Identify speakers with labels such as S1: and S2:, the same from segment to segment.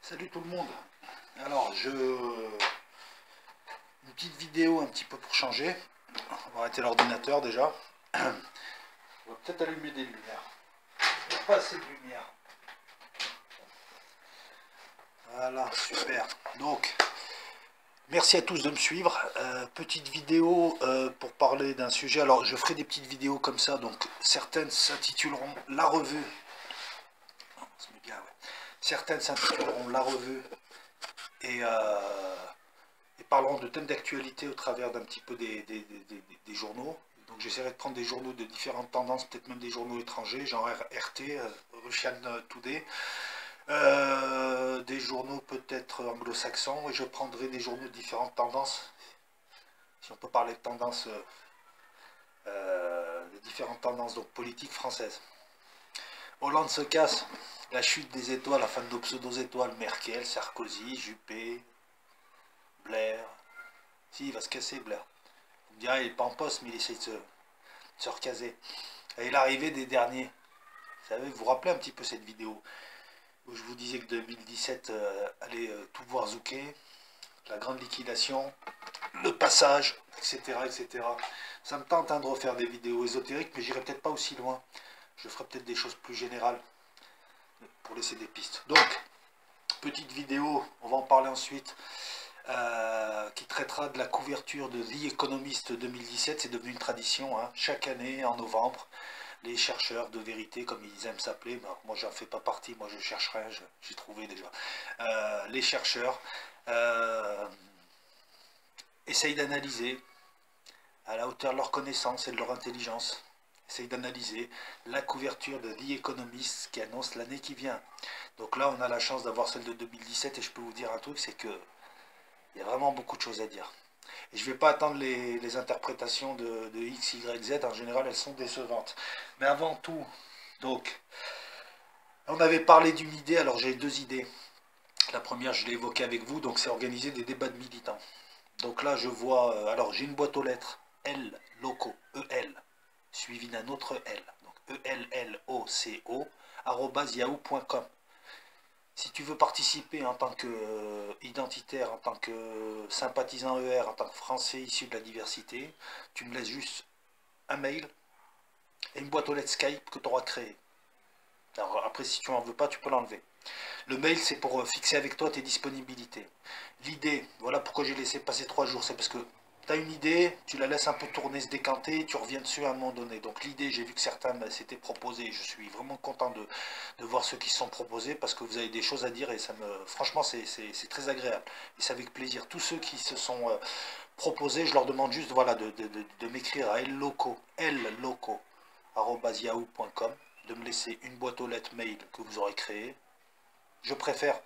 S1: Salut tout le monde. Alors, une petite vidéo un petit peu pour changer. On va arrêter l'ordinateur déjà. On va peut-être allumer des lumières. Il n'y a pas assez de lumière. Voilà, super. Donc, merci à tous de me suivre. Petite vidéo pour parler d'un sujet. Alors, je ferai des petites vidéos comme ça. Donc, certaines s'intituleront La Revue. Certaines s'intituleront La Revue et parleront de thèmes d'actualité au travers d'un petit peu des journaux. Donc j'essaierai de prendre des journaux de différentes tendances, peut-être même des journaux étrangers, genre RT, Russian Today, des journaux peut-être anglo-saxons, et je prendrai des journaux de différentes tendances, si on peut parler de tendances, de différentes tendances donc politiques françaises. Hollande se casse, la chute des étoiles, la fin de nos pseudo-étoiles, Merkel, Sarkozy, Juppé, Blair. Si, il va se casser, Blair. Vous me direz, il n'est pas en poste, mais il essaie de se recaser. Et l'arrivée des derniers. Vous savez, vous vous rappelez un petit peu cette vidéo où je vous disais que 2017 allait tout voir zouker, la grande liquidation, le passage, etc., etc. Ça me tente de refaire des vidéos ésotériques, mais j'irai peut-être pas aussi loin. Je ferai peut-être des choses plus générales pour laisser des pistes. Donc, petite vidéo, on va en parler ensuite. Qui traitera de la couverture de The Economist 2017. C'est devenu une tradition, hein. Chaque année, en novembre, les chercheurs de vérité, comme ils aiment s'appeler, ben, moi j'en fais pas partie, moi je cherche rien, j'ai trouvé déjà. Les chercheurs essayent d'analyser, à la hauteur de leur connaissance et de leur intelligence, essayent d'analyser la couverture de The Economist qui annonce l'année qui vient. Donc là, on a la chance d'avoir celle de 2017, et je peux vous dire un truc, c'est que il y a vraiment beaucoup de choses à dire. Et je ne vais pas attendre les interprétations de X, Y, Z. En général, elles sont décevantes. Mais avant tout, donc, on avait parlé d'une idée. Alors, j'ai deux idées. La première, je l'ai évoquée avec vous. Donc, c'est organiser des débats de militants. Donc là, je vois... alors, j'ai une boîte aux lettres. L, loco, EL, suivi d'un autre L. Donc, ELLOCO, @yahoo.com. Si tu veux participer en tant qu'identitaire, en tant que sympathisant ER, en tant que Français issu de la diversité, tu me laisses juste un mail et une boîte aux lettres Skype que tu auras créée. Alors après, si tu n'en veux pas, tu peux l'enlever. Le mail, c'est pour fixer avec toi tes disponibilités. L'idée, voilà pourquoi j'ai laissé passer 3 jours, c'est parce que tu as une idée, tu la laisses un peu tourner, se décanter, tu reviens dessus à un moment donné. Donc l'idée, j'ai vu que certains s'étaient proposés, je suis vraiment content de voir ceux qui se sont proposés, parce que vous avez des choses à dire, et ça me, franchement, c'est très agréable. Et c'est avec plaisir. Tous ceux qui se sont proposés, je leur demande juste voilà, de m'écrire à elloco@yahoo.com, de me laisser une boîte aux lettres mail que vous aurez créée. Je préfère,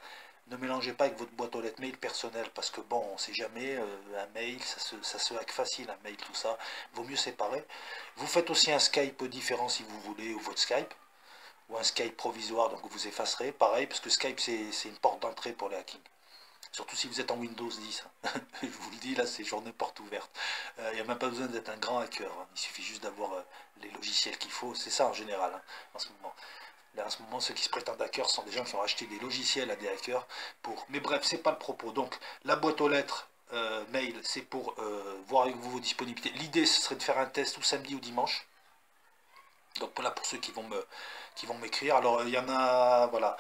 S1: ne mélangez pas avec votre boîte aux lettres mail personnelle, parce que bon, on ne sait jamais, un mail, ça se hack facile, un mail, tout ça, vaut mieux séparer. Vous faites aussi un Skype différent si vous voulez, ou votre Skype, ou un Skype provisoire, donc vous effacerez, pareil, parce que Skype c'est une porte d'entrée pour les hackings. Surtout si vous êtes en Windows 10, je vous le dis, là c'est journée porte ouverte. Il n'y a même pas besoin d'être un grand hacker, hein. Il suffit juste d'avoir les logiciels qu'il faut, c'est ça en général, hein, en ce moment. Là, en ce moment, ceux qui se prétendent hackers sont des gens qui ont acheté des logiciels à des hackers pour... Mais bref, c'est pas le propos. Donc, la boîte aux lettres mail, c'est pour voir avec vous vos disponibilités. L'idée, ce serait de faire un test ou samedi ou dimanche. Donc voilà pour ceux qui vont m'écrire. Alors il y en a, voilà.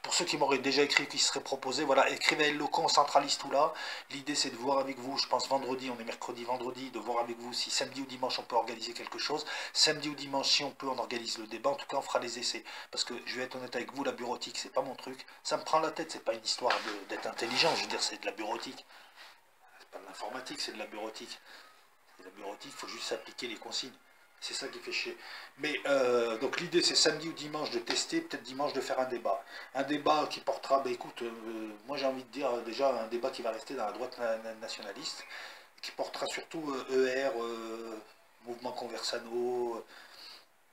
S1: Pour ceux qui m'auraient déjà écrit, qui seraient proposés, voilà, écrivez à Loco, on centralise tout là. L'idée c'est de voir avec vous, je pense vendredi, on est mercredi, vendredi, de voir avec vous si samedi ou dimanche on peut organiser quelque chose. Samedi ou dimanche, si on peut, on organise le débat. En tout cas, on fera les essais. Parce que je vais être honnête avec vous, la bureautique, c'est pas mon truc. Ça me prend la tête, c'est pas une histoire d'être intelligent. Je veux dire, c'est de la bureautique. C'est pas de l'informatique, c'est de la bureautique. C'est de la bureautique, il faut juste s'appliquer les consignes. C'est ça qui fait chier. Mais donc l'idée c'est samedi ou dimanche de tester, peut-être dimanche de faire un débat. Un débat qui portera, bah écoute, moi j'ai envie de dire déjà un débat qui va rester dans la droite nationaliste, qui portera surtout ER, mouvement Conversano,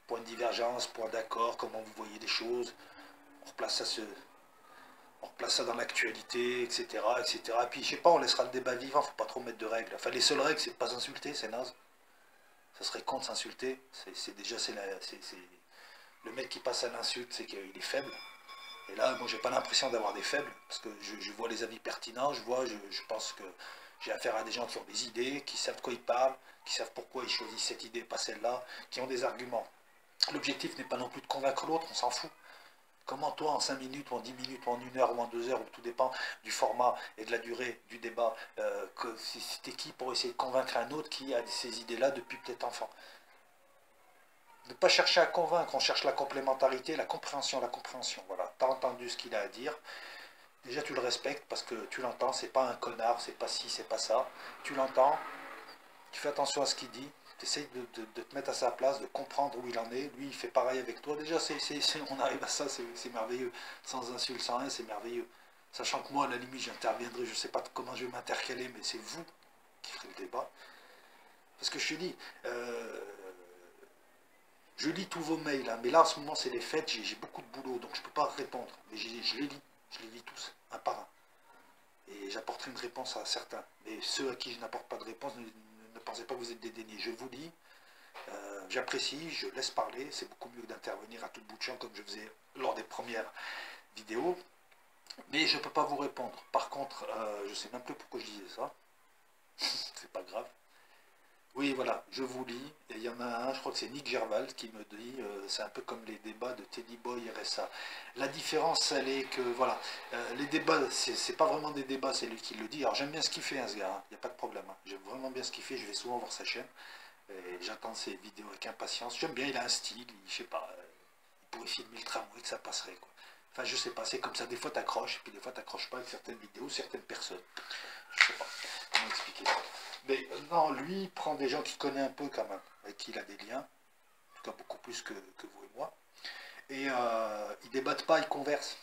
S1: point de divergence, point d'accord, comment vous voyez les choses. On replace ça, on replace ça dans l'actualité, etc., etc. Et puis je sais pas, on laissera le débat vivant, faut pas trop mettre de règles. Enfin les seules règles c'est de pas s'insulter, c'est naze. Ça serait con de s'insulter. C'est déjà le mec qui passe à l'insulte, c'est qu'il est faible. Et là, moi, j'ai pas l'impression d'avoir des faibles, parce que je vois les avis pertinents, je pense que j'ai affaire à des gens qui ont des idées, qui savent de quoi ils parlent, qui savent pourquoi ils choisissent cette idée, pas celle-là, qui ont des arguments. L'objectif n'est pas non plus de convaincre l'autre, on s'en fout. Comment toi, en 5 minutes, ou en 10 minutes, ou en 1 heure, ou en 2 heures, ou tout dépend du format et de la durée du débat, que c'était qui pour essayer de convaincre un autre qui a ces idées-là depuis peut-être enfant. Ne pas chercher à convaincre, on cherche la complémentarité, la compréhension, la compréhension. Voilà, t'as entendu ce qu'il a à dire. Déjà, tu le respectes parce que tu l'entends, c'est pas un connard, c'est pas ci, c'est pas ça. Tu l'entends, tu fais attention à ce qu'il dit, tu essayes de te mettre à sa place, de comprendre où il en est. Lui, il fait pareil avec toi. Déjà, on arrive à ça, c'est merveilleux. Sans insulte, sans rien, c'est merveilleux. Sachant que moi, à la limite, j'interviendrai, je ne sais pas comment je vais m'intercaler, mais c'est vous qui ferez le débat. Parce que je te dis, je lis tous vos mails, hein, mais là, en ce moment, c'est les fêtes, j'ai beaucoup de boulot, donc je ne peux pas répondre. Mais je les lis tous, un par un. Et j'apporterai une réponse à certains. Mais ceux à qui je n'apporte pas de réponse, ne pensez pas que vous êtes dédaignés. Je vous lis, j'apprécie, je laisse parler. C'est beaucoup mieux d'intervenir à tout bout de champ comme je faisais lors des premières vidéos. Mais je ne peux pas vous répondre. Par contre, je ne sais même plus pourquoi je disais ça. C'est pas grave. Oui, voilà, je vous lis. Et il y en a un, je crois que c'est Nick Gervald qui me dit, c'est un peu comme les débats de Teddy Boy RSA. La différence, elle est que, voilà, les débats, c'est pas vraiment des débats, c'est lui qui le dit. Alors j'aime bien ce qu'il fait, hein, ce gars, il n'y a pas de problème. Hein. J'aime vraiment bien ce qu'il fait, je vais souvent voir sa chaîne. Et j'attends ses vidéos avec impatience. J'aime bien, il a un style, je sais pas, il pourrait filmer le tramway que ça passerait, quoi. Enfin, je sais pas, c'est comme ça, des fois t'accroches, puis des fois t'accroches pas avec certaines vidéos, certaines personnes. Je sais pas comment expliquer ça. Mais non, lui, il prend des gens qu'il connaît un peu quand même, avec qui il a des liens, en tout cas beaucoup plus que vous et moi. Et ils débattent pas, ils conversent.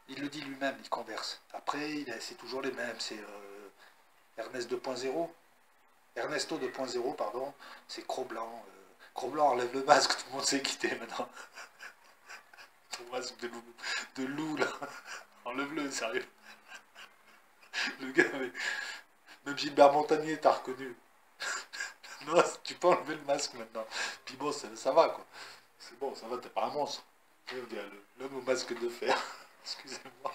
S1: Il le dit lui-même, il converse. Après, c'est toujours les mêmes, c'est Ernest 2.0, Ernesto 2.0, pardon, c'est Cro-Blanc. Cro-Blanc enlève le masque, tout le monde sait qui t'es maintenant. Ton masque de loup là, enlève-le, sérieux. Le gars, même Gilbert Montagnier t'a reconnu. Non, tu peux enlever le masque maintenant. Puis bon, ça va quoi. C'est bon, ça va, t'es pas un monstre. L'homme au masque de fer. Excusez-moi.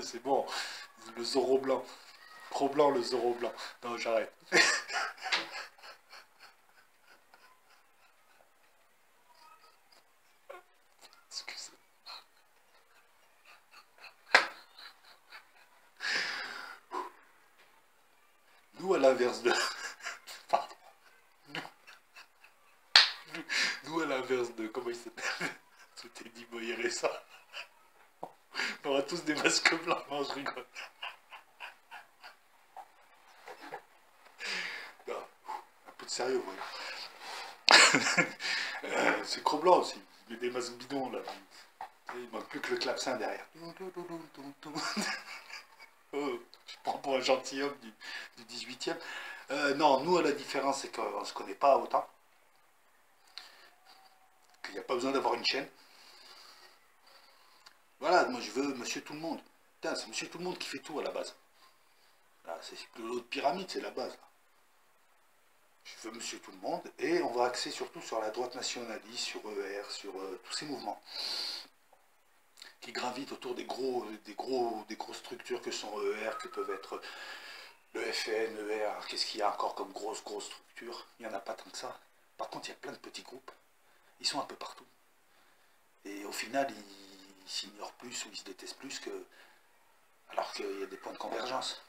S1: C'est bon. Le Zorro blanc. Trop blanc le Zorro blanc. Non, j'arrête. Excusez. Nous, à l'inverse de... Pardon. Nous, nous à l'inverse de... Comment il s'appelle? C'était dit Boyer et ça. On aura tous des masques blancs. Non, je rigole. Non, un peu de sérieux, ouais. C'est Cro-Blanc aussi. Il met des masques bidons, là. Il manque plus que le clavecin derrière. Oh, je prends pour un gentilhomme du 18e. Non, nous, la différence, c'est qu'on ne se connaît pas autant. Qu'il n'y a pas besoin d'avoir une chaîne. Voilà, moi, je veux Monsieur Tout le Monde. Putain, c'est Monsieur Tout le Monde qui fait tout à la base. C'est l'autre pyramide, c'est la base. Là. Je veux Monsieur Tout le Monde. Et on va axer surtout sur la droite nationaliste, sur ER, sur tous ces mouvements qui gravitent autour des grosses structures que sont ER, que peuvent être le FN, ER, qu'est-ce qu'il y a encore comme grosses structures? Il n'y en a pas tant que ça. Par contre, il y a plein de petits groupes. Ils sont un peu partout. Et au final, ils s'ignorent plus ou ils se détestent plus que... alors qu'il y a des points de convergence.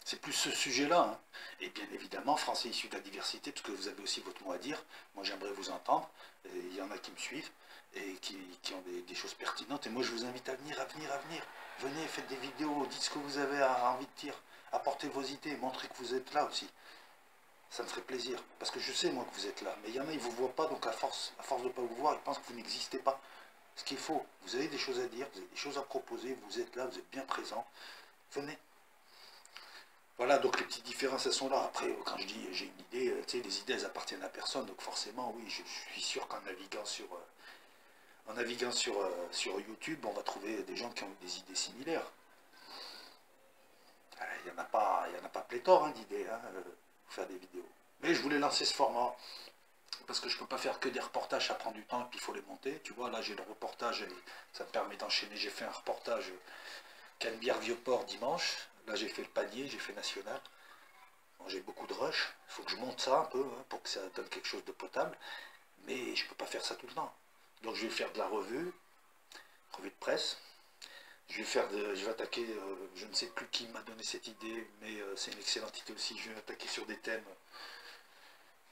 S1: C'est plus ce sujet-là. Hein. Et bien évidemment, Français issus de la diversité, parce que vous avez aussi votre mot à dire. Moi, j'aimerais vous entendre. Et il y en a qui me suivent et qui ont des choses pertinentes. Et moi, je vous invite à venir. Venez, faites des vidéos, dites ce que vous avez envie de dire. Apportez vos idées, montrez que vous êtes là aussi. Ça me ferait plaisir. Parce que je sais, moi, que vous êtes là. Mais il y en a, ils ne vous voient pas, donc à force de ne pas vous voir, ils pensent que vous n'existez pas. Ce qu'il faut, vous avez des choses à dire, vous avez des choses à proposer, vous êtes là, vous êtes bien présent. Venez. Voilà, donc les petites différences, elles sont là. Après, quand je dis j'ai une idée, tu sais, les idées, elles appartiennent à personne. Donc forcément, oui, je suis sûr qu'en naviguant sur YouTube, on va trouver des gens qui ont des idées similaires. Il y en a pas pléthore hein, d'idées, hein, pour faire des vidéos. Mais je voulais lancer ce format, parce que je ne peux pas faire que des reportages, ça prend du temps, et puis il faut les monter. Tu vois, là j'ai le reportage, et ça me permet d'enchaîner. J'ai fait un reportage Canebière-Vieux-Port dimanche. Là j'ai fait le panier, j'ai fait national. Bon, j'ai beaucoup de rush, il faut que je monte ça un peu, hein, pour que ça donne quelque chose de potable. Mais je ne peux pas faire ça tout le temps. Donc je vais faire de la revue de presse. Je vais attaquer, je ne sais plus qui m'a donné cette idée, mais c'est une excellente idée aussi. Je vais attaquer sur des thèmes,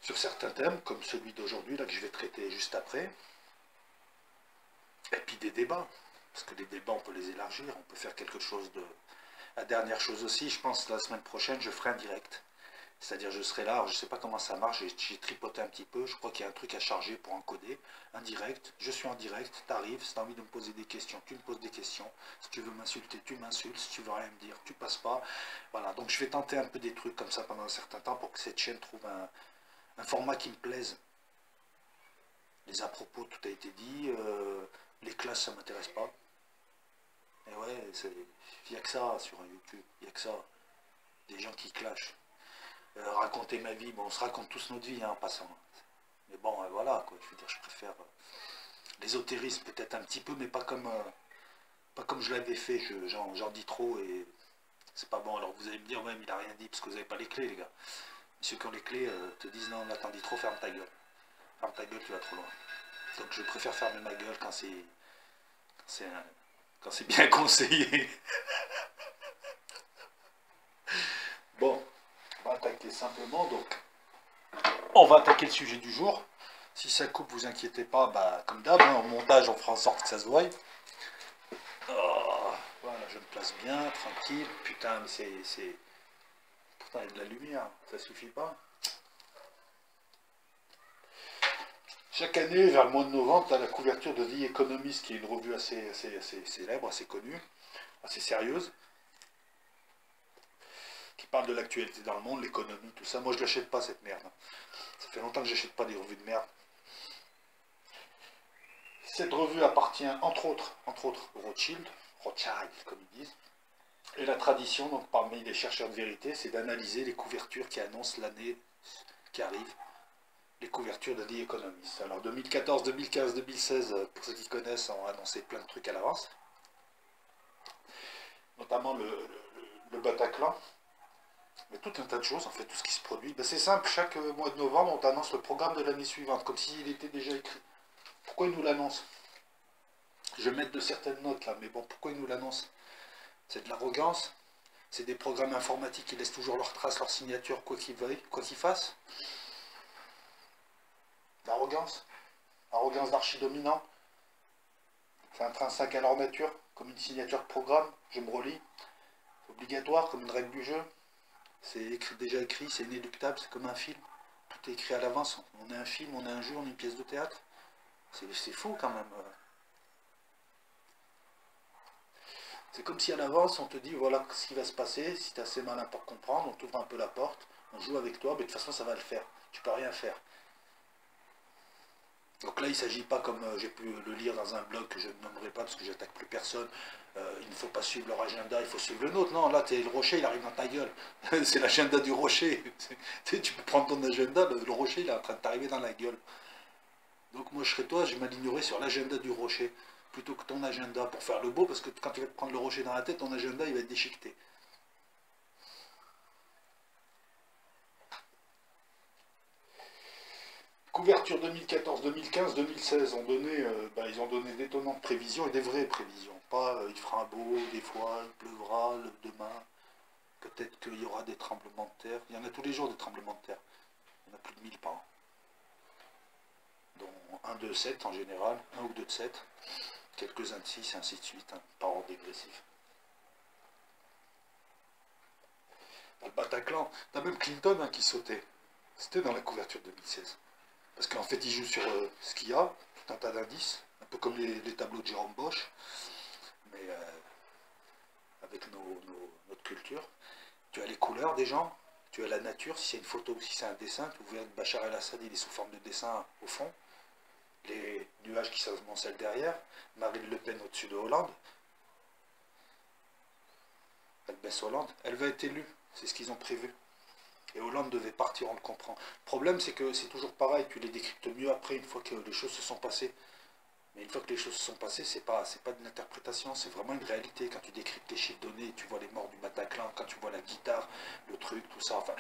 S1: sur certains thèmes, comme celui d'aujourd'hui, là que je vais traiter juste après. Et puis des débats, parce que les débats, on peut les élargir, on peut faire quelque chose de... La dernière chose aussi, je pense la semaine prochaine, je ferai un direct. C'est-à-dire je serai là, alors je ne sais pas comment ça marche, j'ai tripoté un petit peu, je crois qu'il y a un truc à charger pour encoder, un direct, je suis en direct, t'arrives, si tu as envie de me poser des questions, tu me poses des questions, si tu veux m'insulter, tu m'insultes, si tu veux rien me dire, tu passes pas, voilà, donc je vais tenter un peu des trucs comme ça pendant un certain temps pour que cette chaîne trouve un format qui me plaise. Les à propos, tout a été dit, les classes ça m'intéresse pas, et ouais, il n'y a que ça sur YouTube, il n'y a que ça, des gens qui clashent. Raconter ma vie, bon, on se raconte tous notre vie hein, en passant. Mais bon, voilà, quoi, je veux dire, je préfère l'ésotérisme peut-être un petit peu, mais pas comme je l'avais fait, j'en dis trop et c'est pas bon. Alors vous allez me dire, même il a rien dit parce que vous n'avez pas les clés, les gars. Ceux qui ont les clés te disent, non, là t'en dis trop, ferme ta gueule. Ferme ta gueule, tu vas trop loin. Donc je préfère fermer ma gueule quand c'est bien conseillé. Bon, on va attaquer simplement, donc on va attaquer le sujet du jour. Si ça coupe, vous inquiétez pas, bah, comme d'hab, hein, au montage, on fera en sorte que ça se voie. Oh, voilà, je me place bien, tranquille. Putain, mais c'est... Pourtant, il y a de la lumière, ça suffit pas. Chaque année, vers le mois de novembre, tu as la couverture de The Economist, qui est une revue assez célèbre, assez connue, assez sérieuse, qui parle de l'actualité dans le monde, l'économie, tout ça. Moi, je l'achète pas, cette merde. Ça fait longtemps que j'achète pas des revues de merde. Cette revue appartient, entre autres, au Rothschild, comme ils disent. Et la tradition, donc parmi les chercheurs de vérité, c'est d'analyser les couvertures qui annoncent l'année qui arrive, les couvertures de The Economist. Alors 2014, 2015, 2016, pour ceux qui connaissent, ont annoncé plein de trucs à l'avance, notamment le Bataclan, mais tout un tas de choses, en fait, tout ce qui se produit. Ben, c'est simple, chaque mois de novembre, on t'annonce le programme de l'année suivante, comme s'il était déjà écrit. Pourquoi ils nous l'annoncent? Je vais mettre de certaines notes là, mais bon, pourquoi ils nous l'annoncent? C'est de l'arrogance? C'est des programmes informatiques qui laissent toujours leur trace, leur signature, quoi qu'ils veuillent, quoi qu'ils fassent? L'arrogance? Arrogance d'archi-dominant? C'est intrinsèque à leur nature, comme une signature de programme, je me relis. C'est obligatoire, comme une règle du jeu. C'est déjà écrit, c'est inéluctable, c'est comme un film. Tout est écrit à l'avance. On est un film, on est un jeu, on est une pièce de théâtre. C'est fou quand même. C'est comme si à l'avance on te dit voilà ce qui va se passer, si tu es assez malin pour comprendre, on t'ouvre un peu la porte, on joue avec toi, mais de toute façon ça va le faire. Tu peux rien faire. Donc là, il ne s'agit pas, comme j'ai pu le lire dans un blog que je ne nommerai pas parce que j'attaque plus personne, il ne faut pas suivre leur agenda, il faut suivre le nôtre. Non, là, le rocher, il arrive dans ta gueule. C'est l'agenda du rocher. Tu peux prendre ton agenda, le rocher, il est en train de t'arriver dans la gueule. Donc moi, je serais toi, je m'alignerais sur l'agenda du rocher, plutôt que ton agenda, pour faire le beau, parce que quand tu vas te prendre le rocher dans la tête, ton agenda, il va être déchiqueté. Couverture 2014, 2015, 2016 ont donné, ils ont donné d'étonnantes prévisions et des vraies prévisions. Pas il fera un beau, des fois il pleuvra demain, peut-être qu'il y aura des tremblements de terre. Il y en a tous les jours des tremblements de terre. Il y en a plus de 1000 par an. Dont un de 7 en général, un ou deux de 7, quelques-uns de 6 et ainsi de suite, hein, par ordre dégressif. Dans le Bataclan, t'as même Clinton hein, qui sautait. C'était dans la couverture 2016. Parce qu'en fait, il joue sur ce qu'il y a, tout un tas d'indices, un peu comme les tableaux de Jérôme Bosch, mais avec notre culture. Tu as les couleurs des gens, tu as la nature, si c'est une photo ou si c'est un dessin, tu vois Bachar el-Assad, il est sous forme de dessin au fond, les nuages qui s'amoncellent derrière, Marine Le Pen au-dessus de Hollande. elle baisse Hollande, elle va être élue. C'est ce qu'ils ont prévu. Et Hollande devait partir, on le comprend. Le problème, c'est que c'est toujours pareil, tu les décryptes mieux après, une fois que les choses se sont passées. Mais une fois que les choses se sont passées, c'est pas de l'interprétation, c'est vraiment une réalité. Quand tu décryptes les chiffres donnés, tu vois les morts du Bataclan, quand tu vois la guitare, le truc, tout ça. Enfin,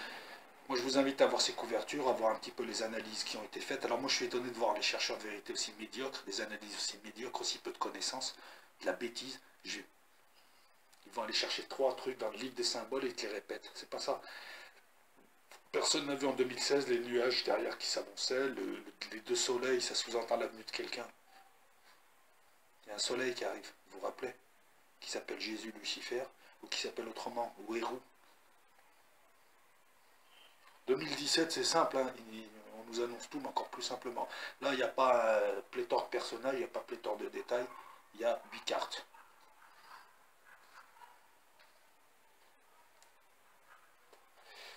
S1: moi, je vous invite à voir ces couvertures, à voir un petit peu les analyses qui ont été faites. Alors moi, je suis étonné de voir les chercheurs de vérité aussi médiocres, des analyses aussi médiocres, aussi peu de connaissances, de la bêtise. Ils vont aller chercher 3 trucs dans le livre des symboles et ils te les répètent. C'est pas ça. Personne n'a vu en 2016 les nuages derrière qui s'avançaient, les 2 soleils, ça sous-entend l'avenue de quelqu'un. Il y a un soleil qui arrive, vous vous rappelez, qui s'appelle Jésus, Lucifer, ou qui s'appelle autrement, ou Hérou. 2017, c'est simple, hein, on nous annonce tout, mais encore plus simplement. Là, il n'y a pas pléthore de personnages, il n'y a pas pléthore de détails, il y a 8 cartes.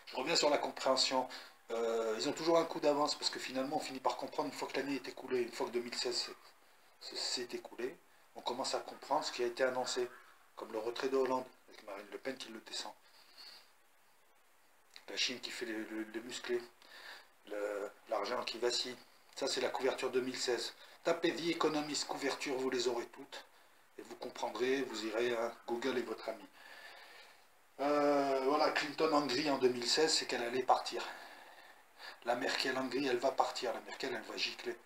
S1: Je reviens sur la compréhension. Ils ont toujours un coup d'avance, parce que finalement, on finit par comprendre une fois que l'année est écoulée, une fois que 2016 s'est écoulé, on commence à comprendre ce qui a été annoncé, comme le retrait de Hollande, avec Marine Le Pen qui le descend. La Chine qui fait les musclés, l'argent qui vacille. Ça, c'est la couverture 2016. Tapez vie économiste couverture, vous les aurez toutes. Et vous comprendrez, vous irez à Google et votre ami. Voilà, Clinton Hongrie en 2016, c'est qu'elle allait partir. La Merkel Hongrie, elle va partir. La Merkel, elle va gicler.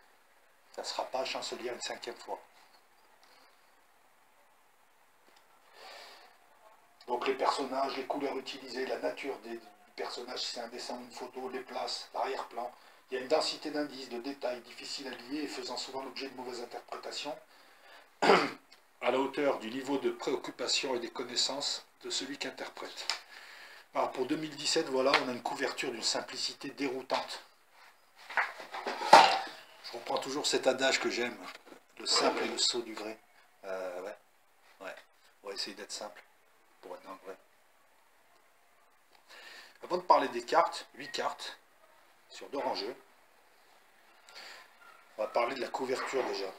S1: Ça ne sera pas chancelière une 5e fois. Donc les personnages, les couleurs utilisées, la nature du personnage, si c'est un dessin ou une photo, les places, l'arrière-plan. Il y a une densité d'indices, de détails difficiles à lier et faisant souvent l'objet de mauvaises interprétations, à la hauteur du niveau de préoccupation et des connaissances de celui qui interprète. Alors pour 2017, voilà, on a une couverture d'une simplicité déroutante. Je reprends toujours cet adage que j'aime, le simple et le sceau du vrai. Ouais, on va essayer d'être simple pour être dans le vrai. Avant de parler des cartes, 8 cartes sur 2 rangées, on va parler de la couverture déjà.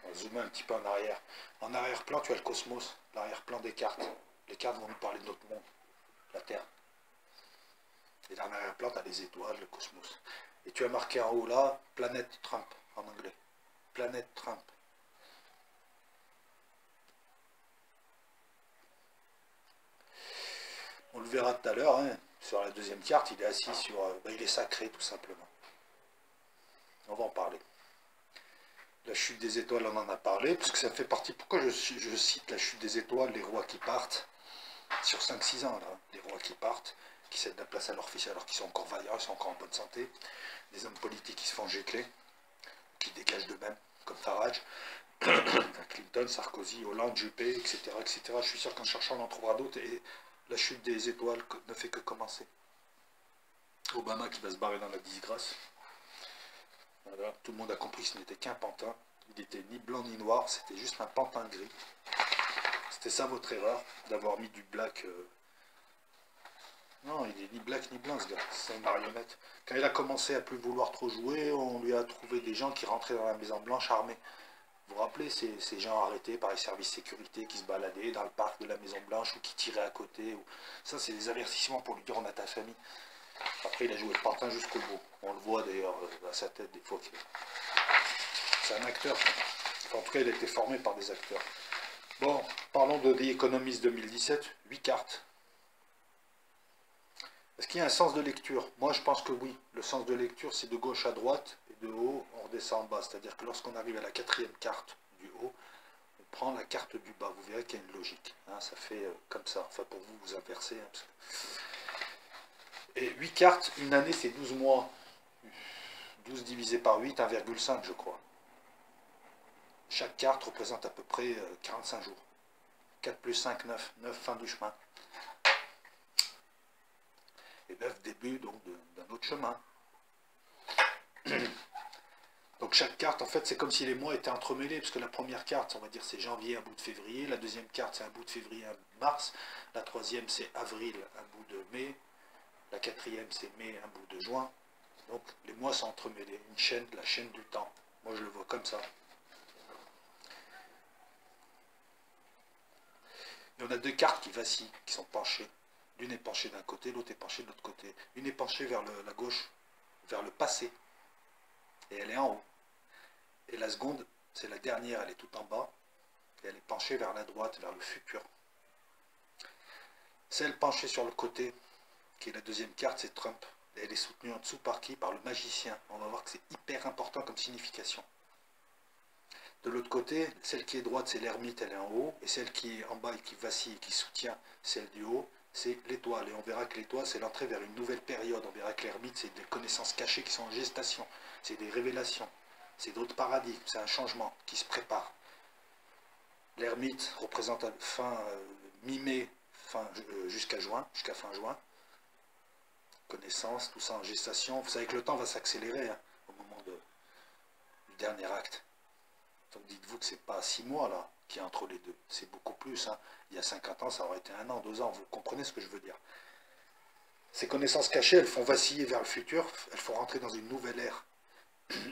S1: On va zoomer un petit peu en arrière. En arrière-plan, tu as le cosmos, l'arrière-plan des cartes. Les cartes vont nous parler de notre monde, la Terre. Et en arrière-plan, tu as les étoiles, le cosmos. Et tu as marqué en haut là, planète Trump, en anglais. Planète Trump. On le verra tout à l'heure, hein. Sur la deuxième carte, il est assis sur... il est sacré, tout simplement. On va en parler. La chute des étoiles, on en a parlé, parce que ça fait partie... Pourquoi je cite la chute des étoiles, les rois qui partent, sur 5-6 ans, là, les rois qui partent, qui cèdent la place à leur fils alors qu'ils sont encore vaillants, ils sont encore en bonne santé, des hommes politiques qui se font gicler, qui dégagent d'eux-mêmes, comme Farage, Clinton, Sarkozy, Hollande, Juppé, etc., etc. Je suis sûr qu'en cherchant, on en trouvera d'autres, et la chute des étoiles ne fait que commencer. Obama qui va se barrer dans la disgrâce. Voilà. Tout le monde a compris que ce n'était qu'un pantin. Il n'était ni blanc ni noir, c'était juste un pantin gris. C'était ça votre erreur, d'avoir mis du black. Non, il n'est ni black ni blanc ce gars, c'est une marionnette. Quand il a commencé à plus vouloir trop jouer, on lui a trouvé des gens qui rentraient dans la Maison Blanche armés. Vous vous rappelez ces gens arrêtés par les services de sécurité qui se baladaient dans le parc de la Maison Blanche ou qui tiraient à côté ou... Ça, c'est des avertissements pour lui dire on a ta famille. Après, il a joué le pantin jusqu'au bout. On le voit d'ailleurs à sa tête des fois. C'est un acteur. Enfin, en tout cas, il a été formé par des acteurs. Bon, parlons de The Economist 2017. 8 cartes. Est-ce qu'il y a un sens de lecture? Moi, je pense que oui. Le sens de lecture, c'est de gauche à droite et de haut, on redescend en bas. C'est-à-dire que lorsqu'on arrive à la 4e carte du haut, on prend la carte du bas. Vous verrez qu'il y a une logique. Hein, ça fait comme ça. Enfin, pour vous, vous inversez. Hein, Et 8 cartes, une année, c'est 12 mois. 12 divisé par 8, 1,5, je crois. Chaque carte représente à peu près 45 jours. 4 plus 5, 9. 9, fin du chemin. Et 9, début donc d'un autre chemin. Donc chaque carte, en fait, c'est comme si les mois étaient entremêlés, parce que la première carte, on va dire, c'est janvier, un bout de février. La deuxième carte, c'est un bout de février, un bout de mars. La troisième, c'est avril, un bout de mai. La quatrième, c'est mai, un bout de juin. Donc les mois sont entremêlés. Une chaîne, la chaîne du temps. Moi, je le vois comme ça. Et on a deux cartes qui vacillent, qui sont penchées. L'une est penchée d'un côté, l'autre est penchée de l'autre côté. Une est penchée vers la gauche, vers le passé, et elle est en haut. Et la seconde, c'est la dernière, elle est tout en bas, et elle est penchée vers la droite, vers le futur. Celle penchée sur le côté, qui est la deuxième carte, c'est Trump. Et elle est soutenue en dessous par qui? Par le magicien. On va voir que c'est hyper important comme signification. De l'autre côté, celle qui est droite, c'est l'ermite, elle est en haut. Et celle qui est en bas et qui vacille et qui soutient celle du haut, c'est l'étoile. Et on verra que l'étoile, c'est l'entrée vers une nouvelle période. On verra que l'ermite, c'est des connaissances cachées qui sont en gestation. C'est des révélations. C'est d'autres paradigmes. C'est un changement qui se prépare. L'ermite représente fin mi-mai, jusqu'à juin, jusqu'à fin juin. Connaissance, tout ça en gestation. Vous savez que le temps va s'accélérer hein, au moment du dernier acte. Donc dites-vous que c'est pas 6 mois là qui est entre les deux. C'est beaucoup plus. Hein. Il y a 50 ans, ça aurait été 1 an, 2 ans. Vous comprenez ce que je veux dire? Ces connaissances cachées, elles font vaciller vers le futur. Elles font rentrer dans une nouvelle ère,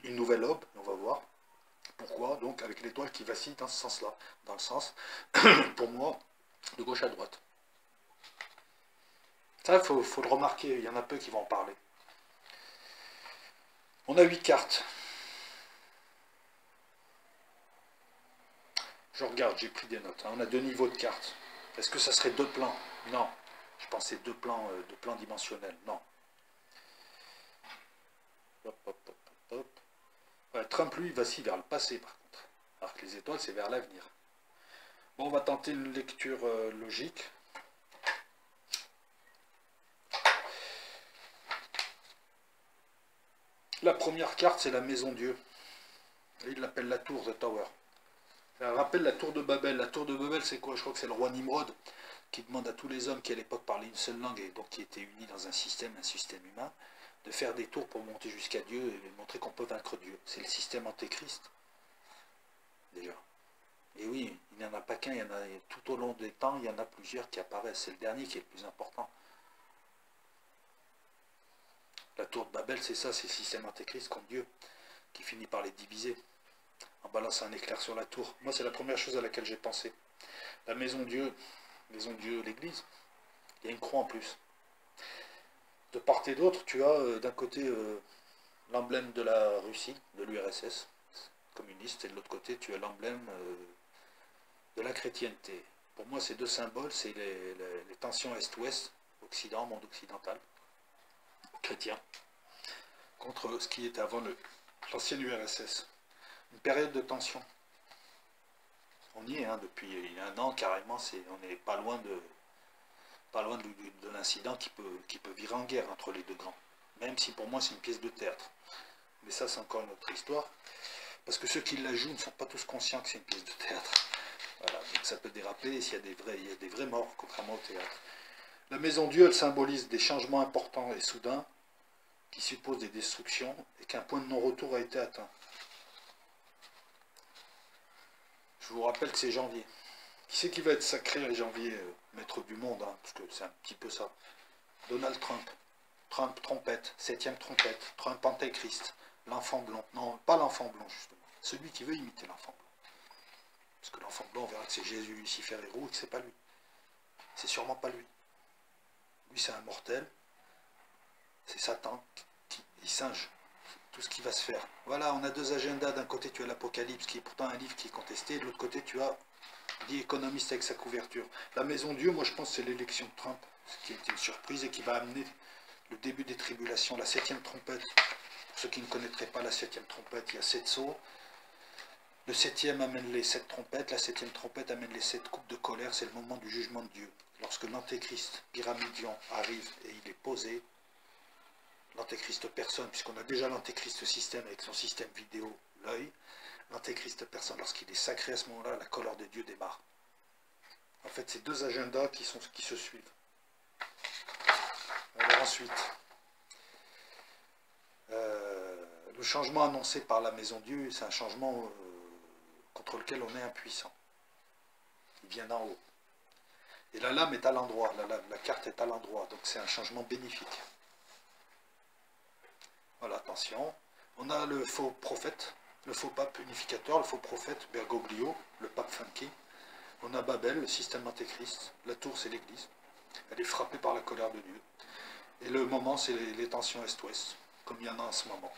S1: une nouvelle aube. On va voir. Pourquoi? Donc avec l'étoile qui vacille dans ce sens-là. Dans le sens, pour moi, de gauche à droite. Ça, il faut le remarquer, il y en a peu qui vont en parler. On a 8 cartes. Je regarde, j'ai pris des notes. Hein. On a 2 niveaux de cartes. Est-ce que ça serait 2 plans? Non. Je pensais 2 plans dimensionnels. Non. Hop, hop, hop, hop. Ouais, Trump, lui, vacille vers le passé, par contre. Alors que les étoiles, c'est vers l'avenir. Bon, on va tenter une lecture logique. La première carte, c'est la maison Dieu. Et il l'appelle la tour, The Tower. Ça rappelle la tour de Babel. La tour de Babel, c'est quoi? Je crois que c'est le roi Nimrod qui demande à tous les hommes qui à l'époque parlaient une seule langue et donc qui étaient unis dans un système humain, de faire des tours pour monter jusqu'à Dieu et montrer qu'on peut vaincre Dieu. C'est le système antéchrist, déjà. Et oui, il n'y en a pas qu'un, il y en a tout au long des temps, il y en a plusieurs qui apparaissent. C'est le dernier qui est le plus important. La tour de Babel, c'est ça, c'est le système antéchrist contre Dieu, qui finit par les diviser, en balançant un éclair sur la tour. Moi, c'est la première chose à laquelle j'ai pensé. La maison Dieu, l'église, il y a une croix en plus. De part et d'autre, tu as d'un côté l'emblème de la Russie, de l'URSS communiste, et de l'autre côté, tu as l'emblème de la chrétienté. Pour moi, ces deux symboles, c'est les tensions Est-Ouest, Occident, monde occidental, chrétien, contre ce qui était avant l'ancienne URSS. Une période de tension. On y est, hein, depuis 1 an, carrément, on n'est pas loin de l'incident qui peut virer en guerre entre les deux grands. Même si pour moi c'est une pièce de théâtre. Mais ça c'est encore une autre histoire. Parce que ceux qui la jouent ne sont pas tous conscients que c'est une pièce de théâtre. Voilà, donc ça peut déraper s'il y a des vrais morts, contrairement au théâtre. La maison Dieu, elle symbolise des changements importants et soudains qui supposent des destructions et qu'un point de non-retour a été atteint. Je vous rappelle que c'est janvier. Qui c'est qui va être sacré à janvier, maître du monde, hein, parce que c'est un petit peu ça. Donald Trump. Trump trompette, 7e trompette. Trump antéchrist. L'enfant blanc. Non, pas l'enfant blanc, justement. Celui qui veut imiter l'enfant blanc. Parce que l'enfant blanc, on verra que c'est Jésus, Lucifer et roux, et que c'est pas lui. C'est sûrement pas lui. Lui, c'est un mortel. C'est Satan. Il singe tout ce qui va se faire. Voilà, on a 2 agendas. D'un côté, tu as l'Apocalypse, qui est pourtant un livre qui est contesté. De l'autre côté, tu as dit économiste avec sa couverture. La maison Dieu, moi je pense que c'est l'élection de Trump, ce qui est une surprise et qui va amener le début des tribulations, la 7e trompette. Pour ceux qui ne connaîtraient pas la 7e trompette, il y a 7 sceaux. Le 7e amène les 7 trompettes, la 7e trompette amène les 7 coupes de colère, c'est le moment du jugement de Dieu. Lorsque l'antéchrist pyramidion arrive et il est posé, l'antéchrist personne, puisqu'on a déjà l'antéchrist système avec son système vidéo, l'œil, l'antéchrist personne, lorsqu'il est sacré à ce moment-là, la colère de Dieu démarre. En fait, c'est 2 agendas qui se suivent. Alors ensuite, le changement annoncé par la maison Dieu, c'est un changement contre lequel on est impuissant. Il vient d'en haut. Et la lame est à l'endroit, la carte est à l'endroit, donc c'est un changement bénéfique. Voilà, attention. On a le faux prophète, le faux pape unificateur, le faux prophète Bergoglio, le pape funky. On a Babel, le système antéchrist. La tour, c'est l'église. Elle est frappée par la colère de Dieu. Et le moment, c'est les tensions Est-Ouest, comme il y en a en ce moment,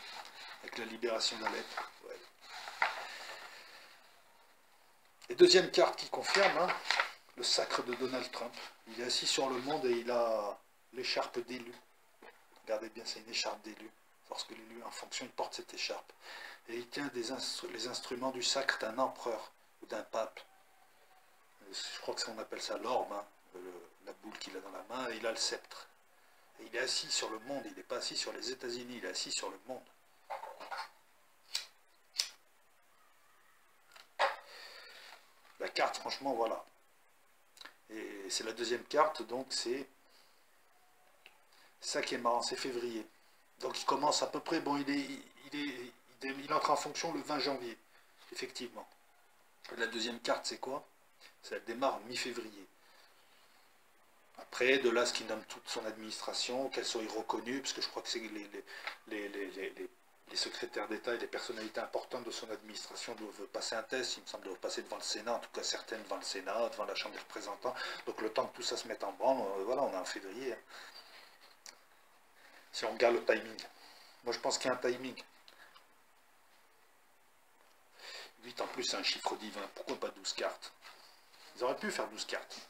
S1: avec la libération d'Alep. Ouais. Et deuxième carte qui confirme, hein, le sacre de Donald Trump. Il est assis sur le monde et il a l'écharpe d'élu. Regardez bien, c'est une écharpe d'élu. Lorsque l'élu en fonction, il porte cette écharpe. Et il tient les instruments du sacre d'un empereur ou d'un pape. Je crois que ça, on appelle ça l'orbe, hein, la boule qu'il a dans la main, et il a le sceptre. Et il est assis sur le monde, il n'est pas assis sur les États-Unis, il est assis sur le monde. La carte, franchement, voilà. Et c'est la deuxième carte, donc c'est ça qui est marrant, c'est février. Donc il commence à peu près, bon, il entre en fonction le 20 janvier, effectivement. Et la deuxième carte, c'est quoi? Ça démarre mi-février. Après, de là, ce qui nomme toute son administration, qu'elle soit reconnue, parce que je crois que c'est les secrétaires d'État et les personnalités importantes de son administration doivent passer un test, il me semble, doivent passer devant le Sénat, en tout cas certaines devant le Sénat, devant la Chambre des représentants. Donc le temps que tout ça se mette en branle, voilà, on est en février. Hein. Si on regarde le timing. Moi, je pense qu'il y a un timing. 8 en plus, c'est un chiffre divin. Pourquoi pas 12 cartes? Ils auraient pu faire 12 cartes.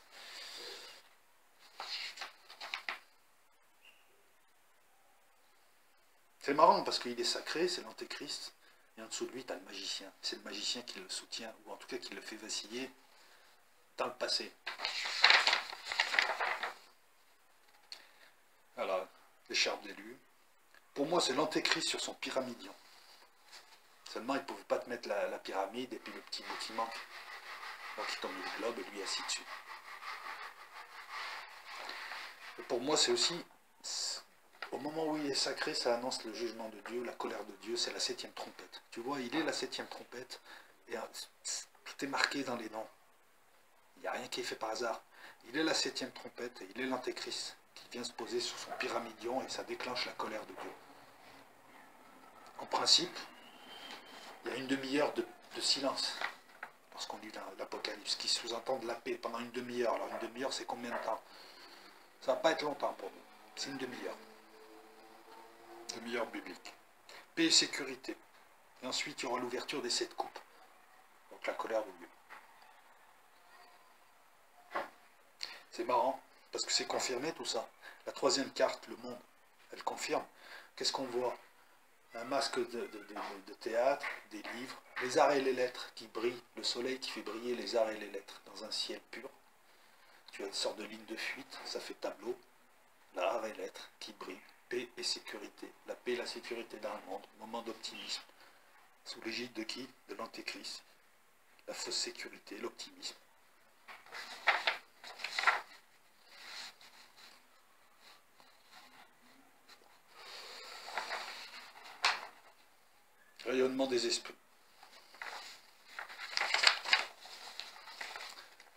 S1: C'est marrant parce qu'il est sacré, c'est l'antéchrist, et en dessous de lui, tu as le magicien. C'est le magicien qui le soutient, ou en tout cas qui le fait vaciller dans le passé. Voilà, l'écharpe d'élu. Pour moi, c'est l'antéchrist sur son pyramidion. Seulement, il ne pouvait pas te mettre la pyramide et puis le petit bout qui manque. Donc il tombe le globe et lui assis dessus. Et pour moi, c'est aussi... Au moment où il est sacré, ça annonce le jugement de Dieu, la colère de Dieu, c'est la 7e trompette. Tu vois, il est la 7e trompette, et tout est marqué dans les noms. Il n'y a rien qui est fait par hasard. Il est la 7e trompette, et il est l'antéchrist, qui vient se poser sur son pyramidion, et ça déclenche la colère de Dieu. En principe, il y a une demi-heure de silence, lorsqu'on lit l'Apocalypse, qui sous-entend de la paix pendant une demi-heure. Alors une demi-heure, c'est combien de temps? Ça ne va pas être longtemps pour nous, c'est une demi-heure. Demi-heure biblique. Paix et sécurité. Et ensuite, il y aura l'ouverture des 7 coupes. Donc la colère de Dieu. C'est marrant, parce que c'est confirmé tout ça. La 3e carte, le monde, elle confirme. Qu'est-ce qu'on voit? Un masque de théâtre, des livres, les arts et les lettres qui brillent, le soleil qui fait briller les arts et les lettres dans un ciel pur. Tu as une sorte de ligne de fuite, ça fait tableau. L'art et lettres qui brillent. Paix et sécurité. La paix et la sécurité dans le monde. Moment d'optimisme. Sous l'égide de qui? De l'antéchrist. La fausse sécurité, l'optimisme. Rayonnement des esprits.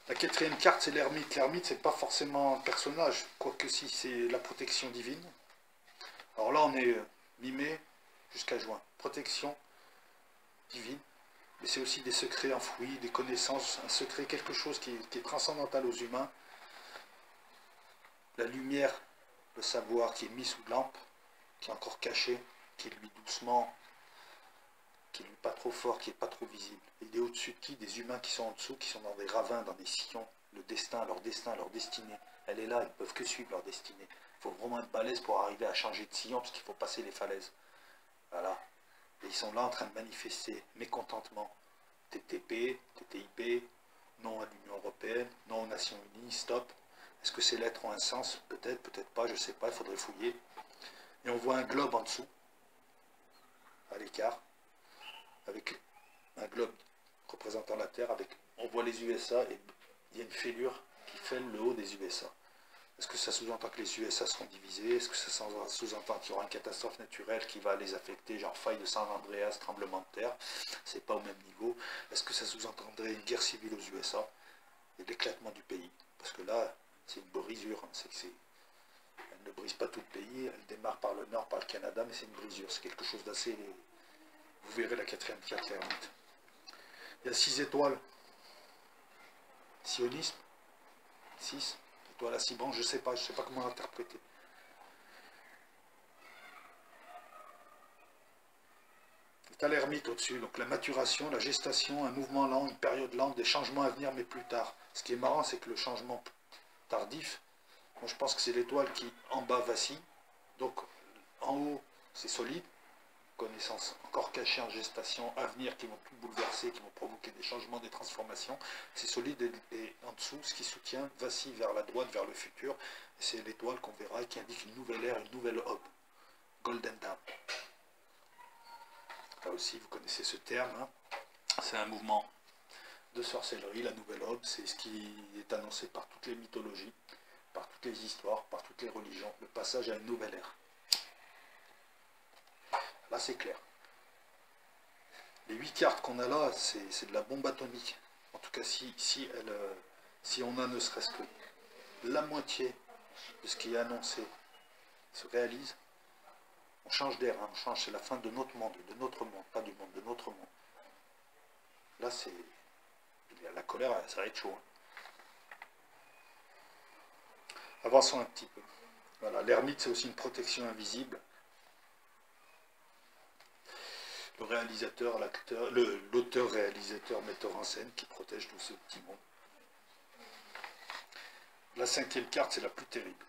S1: La 4e carte, c'est l'ermite. L'ermite, c'est pas forcément un personnage, quoique si, c'est la protection divine. Alors là, on est mi-mai jusqu'à juin. Protection divine, mais c'est aussi des secrets enfouis, des connaissances, un secret, quelque chose qui est transcendantal aux humains. La lumière, le savoir qui est mis sous lampe, qui est encore caché, qui est lui doucement, qui est lui pas trop fort, qui est pas trop visible. Il est au-dessus de qui? Des humains qui sont en dessous, qui sont dans des ravins, dans des sillons. Le destin, leur destinée, elle est là, ils ne peuvent que suivre leur destinée. Il faut vraiment être balèze pour arriver à changer de sillon, parce qu'il faut passer les falaises. Voilà. Et ils sont là en train de manifester mécontentement. TTP, TTIP, non à l'Union Européenne, non aux Nations Unies, stop. Est-ce que ces lettres ont un sens? Peut-être, peut-être pas, je ne sais pas, il faudrait fouiller. Et on voit un globe en dessous, à l'écart, avec un globe représentant la Terre, on voit les USA et il y a une fêlure qui fait le haut des USA. Est-ce que ça sous-entend que les USA seront divisés? Est-ce que ça sous-entend qu'il y aura une catastrophe naturelle qui va les affecter, genre faille de San Andreas, tremblement de terre? C'est pas au même niveau. Est-ce que ça sous-entendrait une guerre civile aux USA et l'éclatement du pays? Parce que là, c'est une brisure. Hein. Elle ne brise pas tout le pays, elle démarre par le nord, par le Canada, mais c'est une brisure. C'est quelque chose d'assez... Vous verrez la 4e carte, l'ermite. Il y a 6 étoiles. Sionisme, 6, étoile à 6 branches, je sais pas comment l'interpréter. Tu as l'ermite au-dessus, donc la maturation, la gestation, un mouvement lent, une période lente, des changements à venir, mais plus tard. Ce qui est marrant, c'est que le changement tardif, moi je pense que c'est l'étoile qui en bas vacille, donc en haut c'est solide, connaissances encore cachées en gestation, à venir, qui vont tout bouleverser, qui vont provoquer des changements, des transformations, c'est solide, et en dessous, ce qui soutient, vacille vers la droite, vers le futur, et c'est l'étoile qu'on verra et qui indique une nouvelle ère, une nouvelle aube, Golden Dawn. Là aussi, vous connaissez ce terme, hein. C'est un mouvement de sorcellerie, la nouvelle aube, c'est ce qui est annoncé par toutes les mythologies, par toutes les histoires, par toutes les religions, le passage à une nouvelle ère. Là, c'est clair. Les 8 cartes qu'on a là, c'est de la bombe atomique. En tout cas, si on a ne serait-ce que la moitié de ce qui est annoncé se réalise, on change d'air, hein, c'est la fin de notre monde, pas du monde, de notre monde. Là, c'est la colère, ça va être chaud. Hein. Avançons un petit peu. Voilà, l'ermite, c'est aussi une protection invisible. Le réalisateur, l'acteur, l'auteur, réalisateur, metteur en scène qui protège tout ce petit monde. La 5e carte, c'est la plus terrible.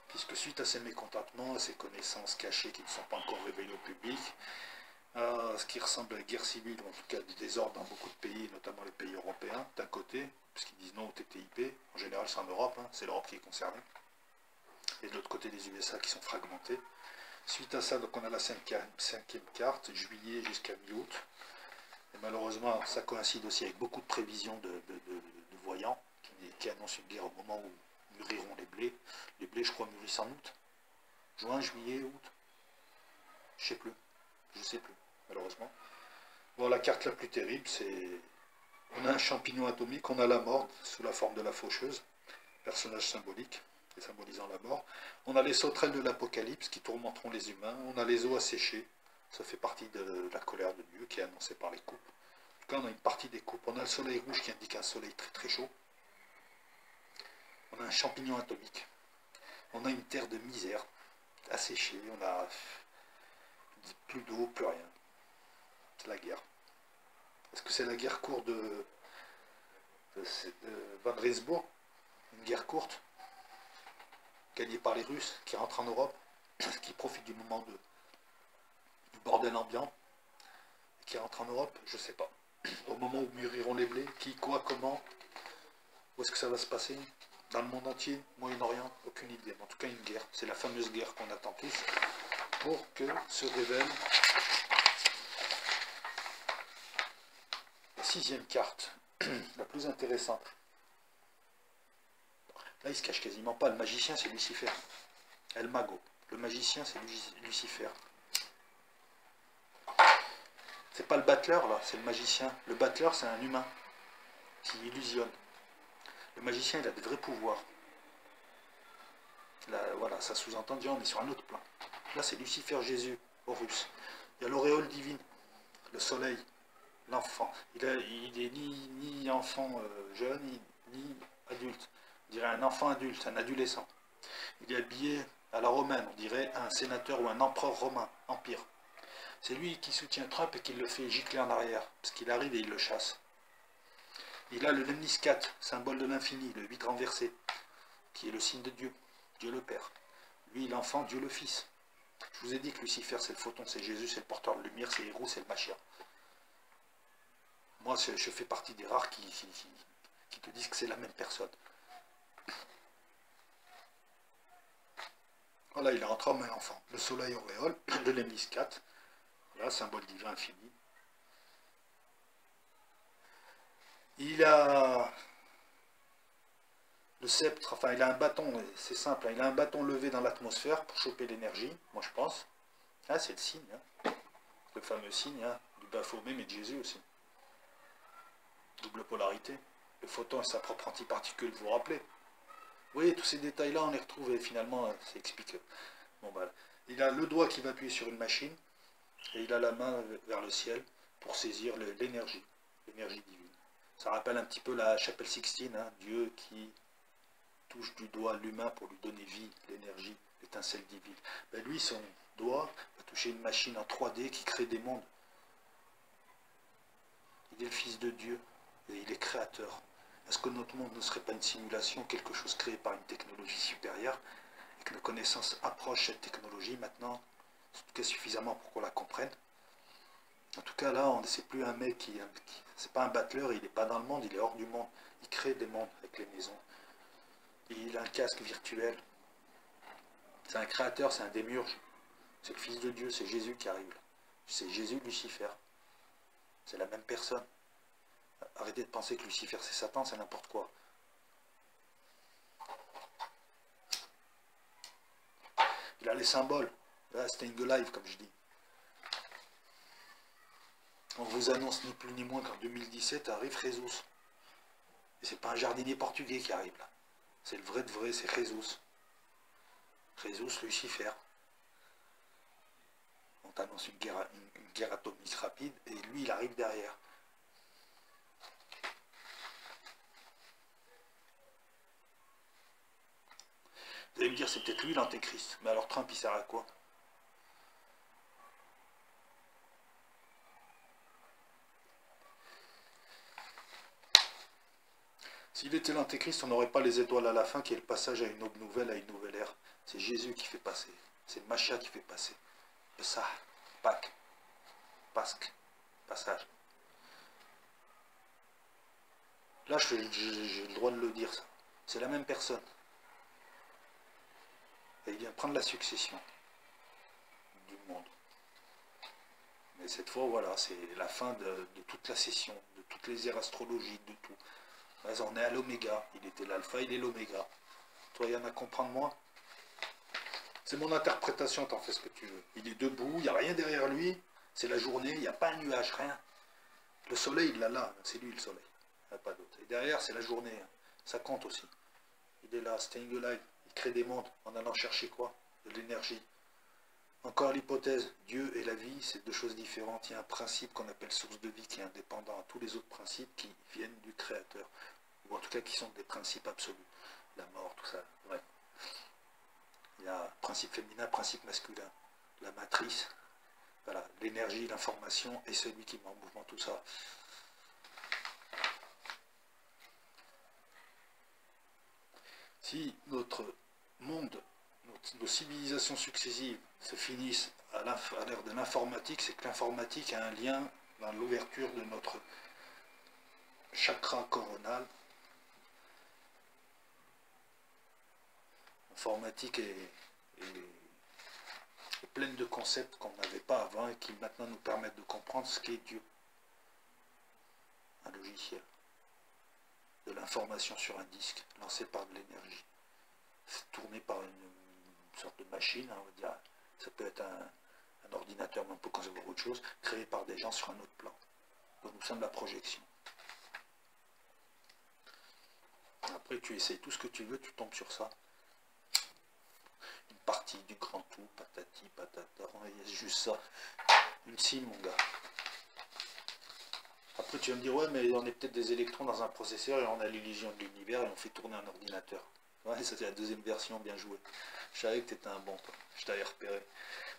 S1: Puisque suite à ces mécontentements, à ces connaissances cachées qui ne sont pas encore révélées au public, à ce qui ressemble à la guerre civile, ou en tout cas du désordre dans beaucoup de pays, notamment les pays européens, d'un côté, puisqu'ils disent non au TTIP, en général c'est en Europe, hein, c'est l'Europe qui est concernée, et de l'autre côté les USA qui sont fragmentés. Suite à ça, donc on a la 5e carte, juillet jusqu'à mi-août, et malheureusement ça coïncide aussi avec beaucoup de prévisions de voyants, qui annoncent une guerre au moment où mûriront les blés. Les blés, je crois, mûrissent en août. Juin, juillet, août. Je sais plus. Je sais plus, malheureusement. Bon, la carte la plus terrible, c'est... On a un champignon atomique, on a la mort sous la forme de la faucheuse, personnage symbolique, et symbolisant la mort. On a les sauterelles de l'Apocalypse qui tourmenteront les humains. On a les eaux asséchées. Ça fait partie de la colère de Dieu qui est annoncée par les coupes. En tout cas, on a une partie des coupes. On a le soleil rouge qui indique un soleil très très chaud. On a un champignon atomique. On a une terre de misère, asséchée. On a plus d'eau, plus rien. C'est la guerre. Est-ce que c'est la guerre courte de Van Rensburg? Une guerre courte, gagnée par les Russes, qui rentrent en Europe, qui profitent du moment du bordel ambiant, et qui rentrent en Europe, je ne sais pas. Au moment où mûriront les blés, qui, quoi, comment, où est-ce que ça va se passer? Dans le monde entier, Moyen-Orient, aucune idée. En tout cas, une guerre. C'est la fameuse guerre qu'on attend tous pour que se révèle la 6e carte, la plus intéressante. Là, il se cache quasiment pas. Le magicien, c'est Lucifer. El Mago. Le magicien, c'est Lucifer. C'est pas le battleur, là, c'est le magicien. Le battleur, c'est un humain qui illusionne. Le magicien, il a des vrais pouvoirs. Là, voilà, ça sous-entend dire on est sur un autre plan. Là, c'est Lucifer Jésus, Horus. Il y a l'auréole divine, le soleil, l'enfant. Il est ni enfant jeune, ni adulte. On dirait un enfant adulte, un adolescent. Il est habillé à la romaine, on dirait un sénateur ou un empereur romain, empire. C'est lui qui soutient Trump et qui le fait gicler en arrière, parce qu'il arrive et il le chasse. Il a le lemniscat, symbole de l'infini, le 8 renversé, qui est le signe de Dieu, Dieu le Père. Lui, l'enfant, Dieu le Fils. Je vous ai dit que Lucifer, c'est le photon, c'est Jésus, c'est le porteur de lumière, c'est Héros, c'est le Machia. Moi, je fais partie des rares qui te disent que c'est la même personne. Voilà, il est entre homme et enfant. Le soleil auréole, le lemniscat, voilà, symbole divin infini. Il a le sceptre, enfin il a un bâton, c'est simple, hein, il a un bâton levé dans l'atmosphère pour choper l'énergie, moi je pense. Ah, c'est le signe, hein, le fameux signe hein, du Baphomet, mais de Jésus aussi. Double polarité. Le photon et sa propre antiparticule, vous vous rappelez? Vous voyez, tous ces détails-là, on les retrouve et finalement, c'est expliqué. Bon, bah, il a le doigt qui va appuyer sur une machine et il a la main vers le ciel pour saisir l'énergie divine. Ça rappelle un petit peu la chapelle Sixtine, hein, Dieu qui touche du doigt l'humain pour lui donner vie, l'énergie, l'étincelle divine. Ben lui, son doigt va toucher une machine en 3D qui crée des mondes. Il est le Fils de Dieu et il est créateur. Est-ce que notre monde ne serait pas une simulation, quelque chose créé par une technologie supérieure, et que nos connaissances approchent cette technologie maintenant, en tout cas suffisamment pour qu'on la comprenne? En tout cas là, c'est plus un mec c'est pas un battleur, il n'est pas dans le monde, il est hors du monde. Il crée des mondes avec les maisons. Il a un casque virtuel. C'est un créateur, c'est un démiurge. C'est le Fils de Dieu, c'est Jésus qui arrive là. C'est Jésus, Lucifer. C'est la même personne. Arrêtez de penser que Lucifer c'est Satan, c'est n'importe quoi. Il a les symboles. Là, staying alive, comme je dis. On vous annonce ni plus ni moins qu'en 2017 arrive Jesus. Et c'est pas un jardinier portugais qui arrive là. C'est le vrai de vrai, c'est Jesus. Jesus, Lucifer. On t'annonce une guerre atomique rapide et lui il arrive derrière. Vous allez me dire c'est peut-être lui l'antéchrist. Mais alors Trump il sert à quoi? S'il était l'antéchrist, on n'aurait pas les étoiles à la fin qui est le passage à une aube nouvelle, à une nouvelle ère. C'est Jésus qui fait passer. C'est Macha qui fait passer. Pessah, Pâques, Pasque, passage. Là, j'ai le droit de le dire, ça. C'est la même personne. Et il vient prendre la succession du monde. Mais cette fois, voilà, c'est la fin de toute la session, de toutes les ères astrologiques, de tout. On est à l'oméga. Il était l'alpha, il est l'oméga. Toi, il y en a à comprendre moi. C'est mon interprétation, t'en fais ce que tu veux. Il est debout, il n'y a rien derrière lui. C'est la journée, il n'y a pas un nuage, rien. Le soleil, il l'a là, c'est lui le soleil. Il n'y a pas d'autre. Et derrière, c'est la journée. Ça compte aussi. Il est là, staying alive. Il crée des mondes en allant chercher quoi? De l'énergie. Encore l'hypothèse, Dieu et la vie, c'est deux choses différentes. Il y a un principe qu'on appelle source de vie qui est indépendant à tous les autres principes qui viennent du Créateur. Ou en tout cas qui sont des principes absolus. La mort, tout ça, bref. Il y a principe féminin, principe masculin. La matrice, voilà, l'énergie, l'information et celui qui met en mouvement tout ça. Si notre monde, nos civilisations successives se finissent à l'ère de l'informatique, c'est que l'informatique a un lien dans l'ouverture de notre chakra coronal. L'informatique est pleine de concepts qu'on n'avait pas avant et qui maintenant nous permettent de comprendre ce qu'est Dieu. Un logiciel. De l'information sur un disque, lancé par de l'énergie. Tourné par une sorte de machine, hein, on va dire. Ça peut être un ordinateur, mais on peut concevoir autre chose, créé par des gens sur un autre plan. Donc nous sommes la projection. Après, tu essayes tout ce que tu veux, tu tombes sur ça. Une partie du grand tout, patati, patata, il y a juste ça. Une cime, mon gars. Après, tu vas me dire, ouais, mais on est peut-être des électrons dans un processeur et on a l'illusion de l'univers et on fait tourner un ordinateur. Ouais, ça c'est la deuxième version, bien joué. Je savais que t'étais un bon, toi. Je t'avais repéré.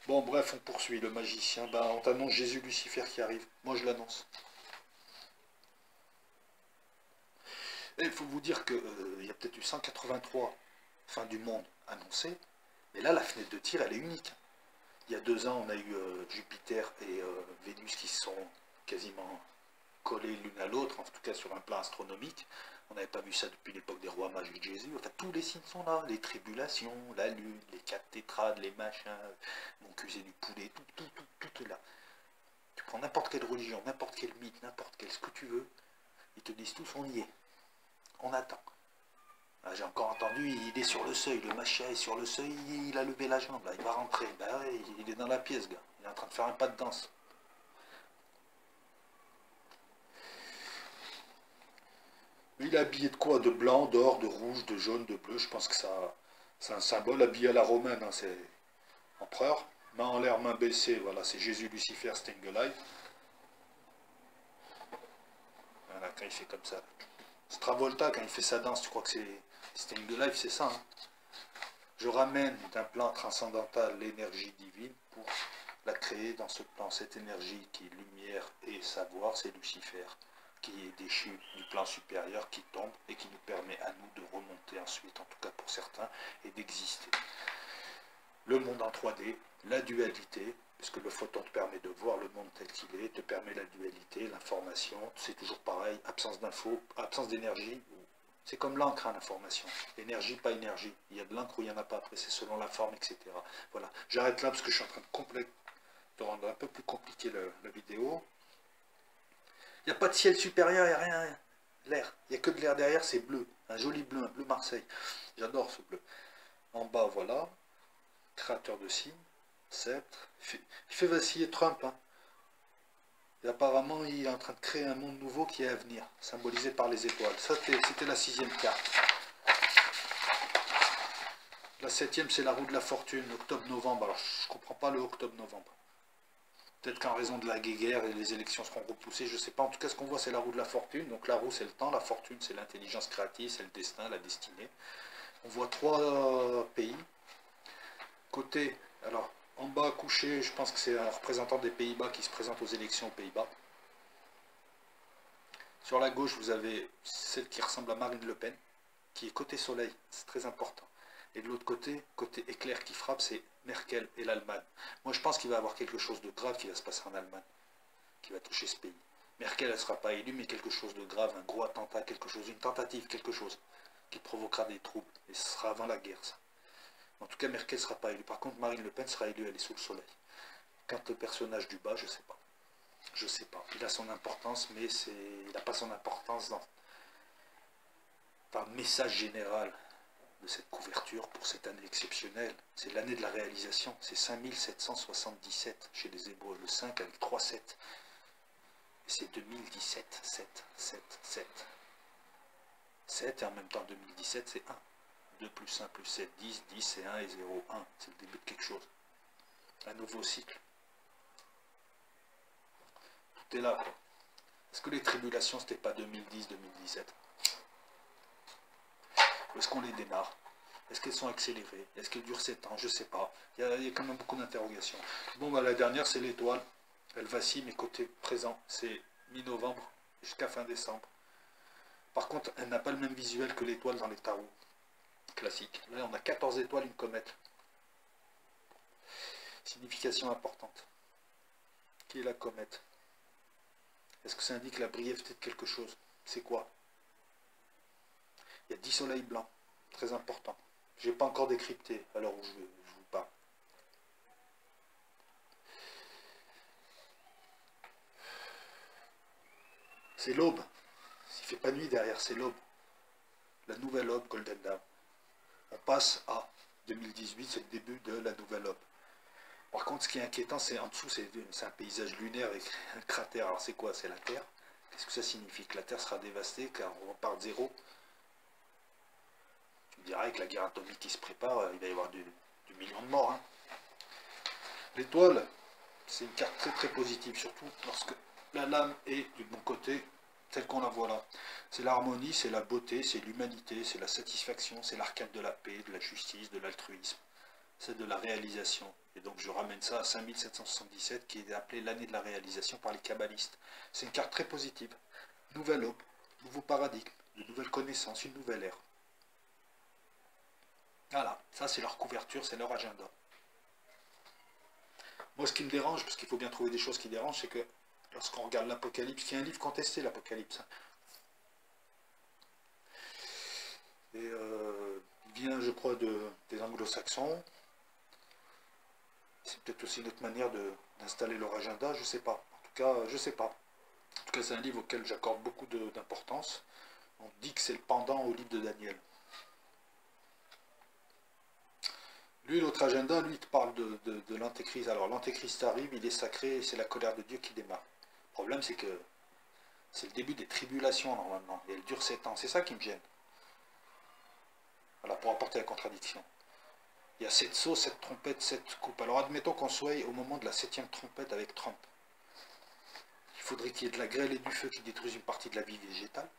S1: Bon, bref, on poursuit. Le magicien, ben, on t'annonce Jésus Lucifer qui arrive. Moi, je l'annonce. Et il faut vous dire qu'il y a peut-être eu 183 fin du monde annoncées. Mais là, la fenêtre de tir, elle est unique. Il y a 2 ans, on a eu Jupiter et Vénus qui se sont quasiment collés l'une à l'autre, en tout cas sur un plan astronomique. On n'avait pas vu ça depuis l'époque des rois mages de Jésus. Enfin, tous les signes sont là. Les tribulations, la lune, les 4 tétrades, les machins, mon cusé du poulet, tout est là. Tu prends n'importe quelle religion, n'importe quel mythe, n'importe quel ce que tu veux, ils te disent tous on y est. On attend. Ah, j'ai encore entendu, il est sur le seuil, le machin est sur le seuil, il a levé la jambe, là, il va rentrer. Ben ouais, il est dans la pièce, gars. Il est en train de faire un pas de danse. Il est habillé de quoi? De blanc, d'or, de rouge, de jaune, de bleu. Je pense que ça, c'est un symbole habillé à la romaine. Hein, c'est empereur. Main en l'air, main baissée. Voilà, c'est Jésus, Lucifer, staying alive. Voilà, quand il fait comme ça. C'est Travolta, quand il fait sa danse, tu crois que c'est Staying Alive, c'est ça. Hein. Je ramène d'un plan transcendantal l'énergie divine pour la créer dans ce plan. Cette énergie qui est lumière et savoir, c'est Lucifer, qui est déchu du plan supérieur, qui tombe et qui nous permet à nous de remonter ensuite, en tout cas pour certains, et d'exister. Le monde en 3D, la dualité, puisque le photon te permet de voir le monde tel qu'il est, te permet la dualité, l'information, c'est toujours pareil, absence d'info, absence d'énergie, c'est comme l'encre, hein, l'information. Énergie, pas énergie. Il y a de l'encre ou il n'y en a pas. Après, c'est selon la forme, etc. Voilà. J'arrête là parce que je suis en train de rendre un peu plus compliqué la vidéo. Il n'y a pas de ciel supérieur, il n'y a rien. L'air. Il n'y a que de l'air derrière, c'est bleu. Un joli bleu, un bleu Marseille. J'adore ce bleu. En bas, voilà. Créateur de signes. Sceptre. Il fait vaciller Trump. Hein. Et apparemment, il est en train de créer un monde nouveau qui est à venir, symbolisé par les étoiles. Ça, c'était la 6e carte. La 7e, c'est la roue de la fortune, octobre-novembre. Alors, je ne comprends pas le octobre-novembre. Peut-être qu'en raison de la guerre et les élections seront repoussées, je ne sais pas. En tout cas, ce qu'on voit, c'est la roue de la fortune. Donc, la roue, c'est le temps. La fortune, c'est l'intelligence créative, c'est le destin, la destinée. On voit 3 pays. Côté, alors, en bas, couché, je pense que c'est un représentant des Pays-Bas qui se présente aux élections aux Pays-Bas. Sur la gauche, vous avez celle qui ressemble à Marine Le Pen, qui est côté soleil, c'est très important. Et de l'autre côté, côté éclair qui frappe, c'est Merkel et l'Allemagne. Moi, je pense qu'il va y avoir quelque chose de grave qui va se passer en Allemagne, qui va toucher ce pays. Merkel, elle ne sera pas élue, mais quelque chose de grave, un gros attentat, quelque chose, une tentative, quelque chose, qui provoquera des troubles. Et ce sera avant la guerre, ça. En tout cas, Merkel ne sera pas élue. Par contre, Marine Le Pen sera élue, elle est sous le soleil. Quant au personnage du bas, je ne sais pas. Je ne sais pas. Il a son importance, mais il n'a pas son importance dans le message général de cette couverture pour cette année exceptionnelle. C'est l'année de la réalisation. C'est 5777 chez les Hébreux. Le 5 avec 3 7. Et c'est 2017. 7, 7, 7. 7 et en même temps 2017 c'est 1. 2 plus 1 plus 7, 10, 10 et 1 et 0, 1. C'est le début de quelque chose. Un nouveau cycle. Tout est là, quoi. Est-ce que les tribulations, c'était pas 2010, 2017? Ou est-ce qu'on les démarre? Est-ce qu'elles sont accélérées? Est-ce qu'elles durent 7 ans? Je ne sais pas. Il y a quand même beaucoup d'interrogations. Bon, bah, la dernière, c'est l'étoile. Elle vacille, mais côté présent, c'est mi-novembre jusqu'à fin décembre. Par contre, elle n'a pas le même visuel que l'étoile dans les tarots classiques. Là, on a 14 étoiles, une comète. Signification importante. Qui est la comète? Est-ce que ça indique la brièveté de quelque chose? C'est quoi? Il y a 10 soleils blancs, très important. Je n'ai pas encore décrypté à l'heure où je vous parle. C'est l'aube. Il ne fait pas nuit derrière, c'est l'aube. La nouvelle aube, Golden Dawn. On passe à 2018, c'est le début de la nouvelle aube. Par contre, ce qui est inquiétant, c'est en dessous, c'est un paysage lunaire avec un cratère. Alors c'est quoi? C'est la Terre. Qu'est-ce que ça signifie? Que la Terre sera dévastée, car on repart de zéro. Tu me diras que la guerre atomique qui se prépare, il va y avoir du million de morts. Hein. L'étoile, c'est une carte très très positive, surtout lorsque la lame est du bon côté, telle qu'on la voit là. C'est l'harmonie, c'est la beauté, c'est l'humanité, c'est la satisfaction, c'est l'arcade de la paix, de la justice, de l'altruisme. C'est de la réalisation. Et donc je ramène ça à 5777 qui est appelé l'année de la réalisation par les kabbalistes. C'est une carte très positive. Nouvelle aube, nouveau paradigme, de nouvelles connaissances, une nouvelle ère. Voilà, ça c'est leur couverture, c'est leur agenda. Moi ce qui me dérange, parce qu'il faut bien trouver des choses qui dérangent, c'est que lorsqu'on regarde l'Apocalypse, qui est un livre contesté l'Apocalypse, et il vient je crois des anglo-saxons, c'est peut-être aussi une autre manière d'installer leur agenda, je ne sais pas. En tout cas, je ne sais pas. En tout cas, c'est un livre auquel j'accorde beaucoup d'importance. On dit que c'est le pendant au livre de Daniel. Lui, l'autre agenda, lui, il te parle de l'antéchrist. Alors, l'antéchrist arrive, il est sacré, et c'est la colère de Dieu qui démarre. Le problème, c'est que c'est le début des tribulations, normalement. Et elle dure 7 ans. C'est ça qui me gêne. Voilà, pour apporter la contradiction. Il y a 7 sauts, 7 trompettes, 7 coupes. Alors admettons qu'on soit au moment de la 7e trompette avec Trump. Il faudrait qu'il y ait de la grêle et du feu qui détruisent une partie de la vie végétale.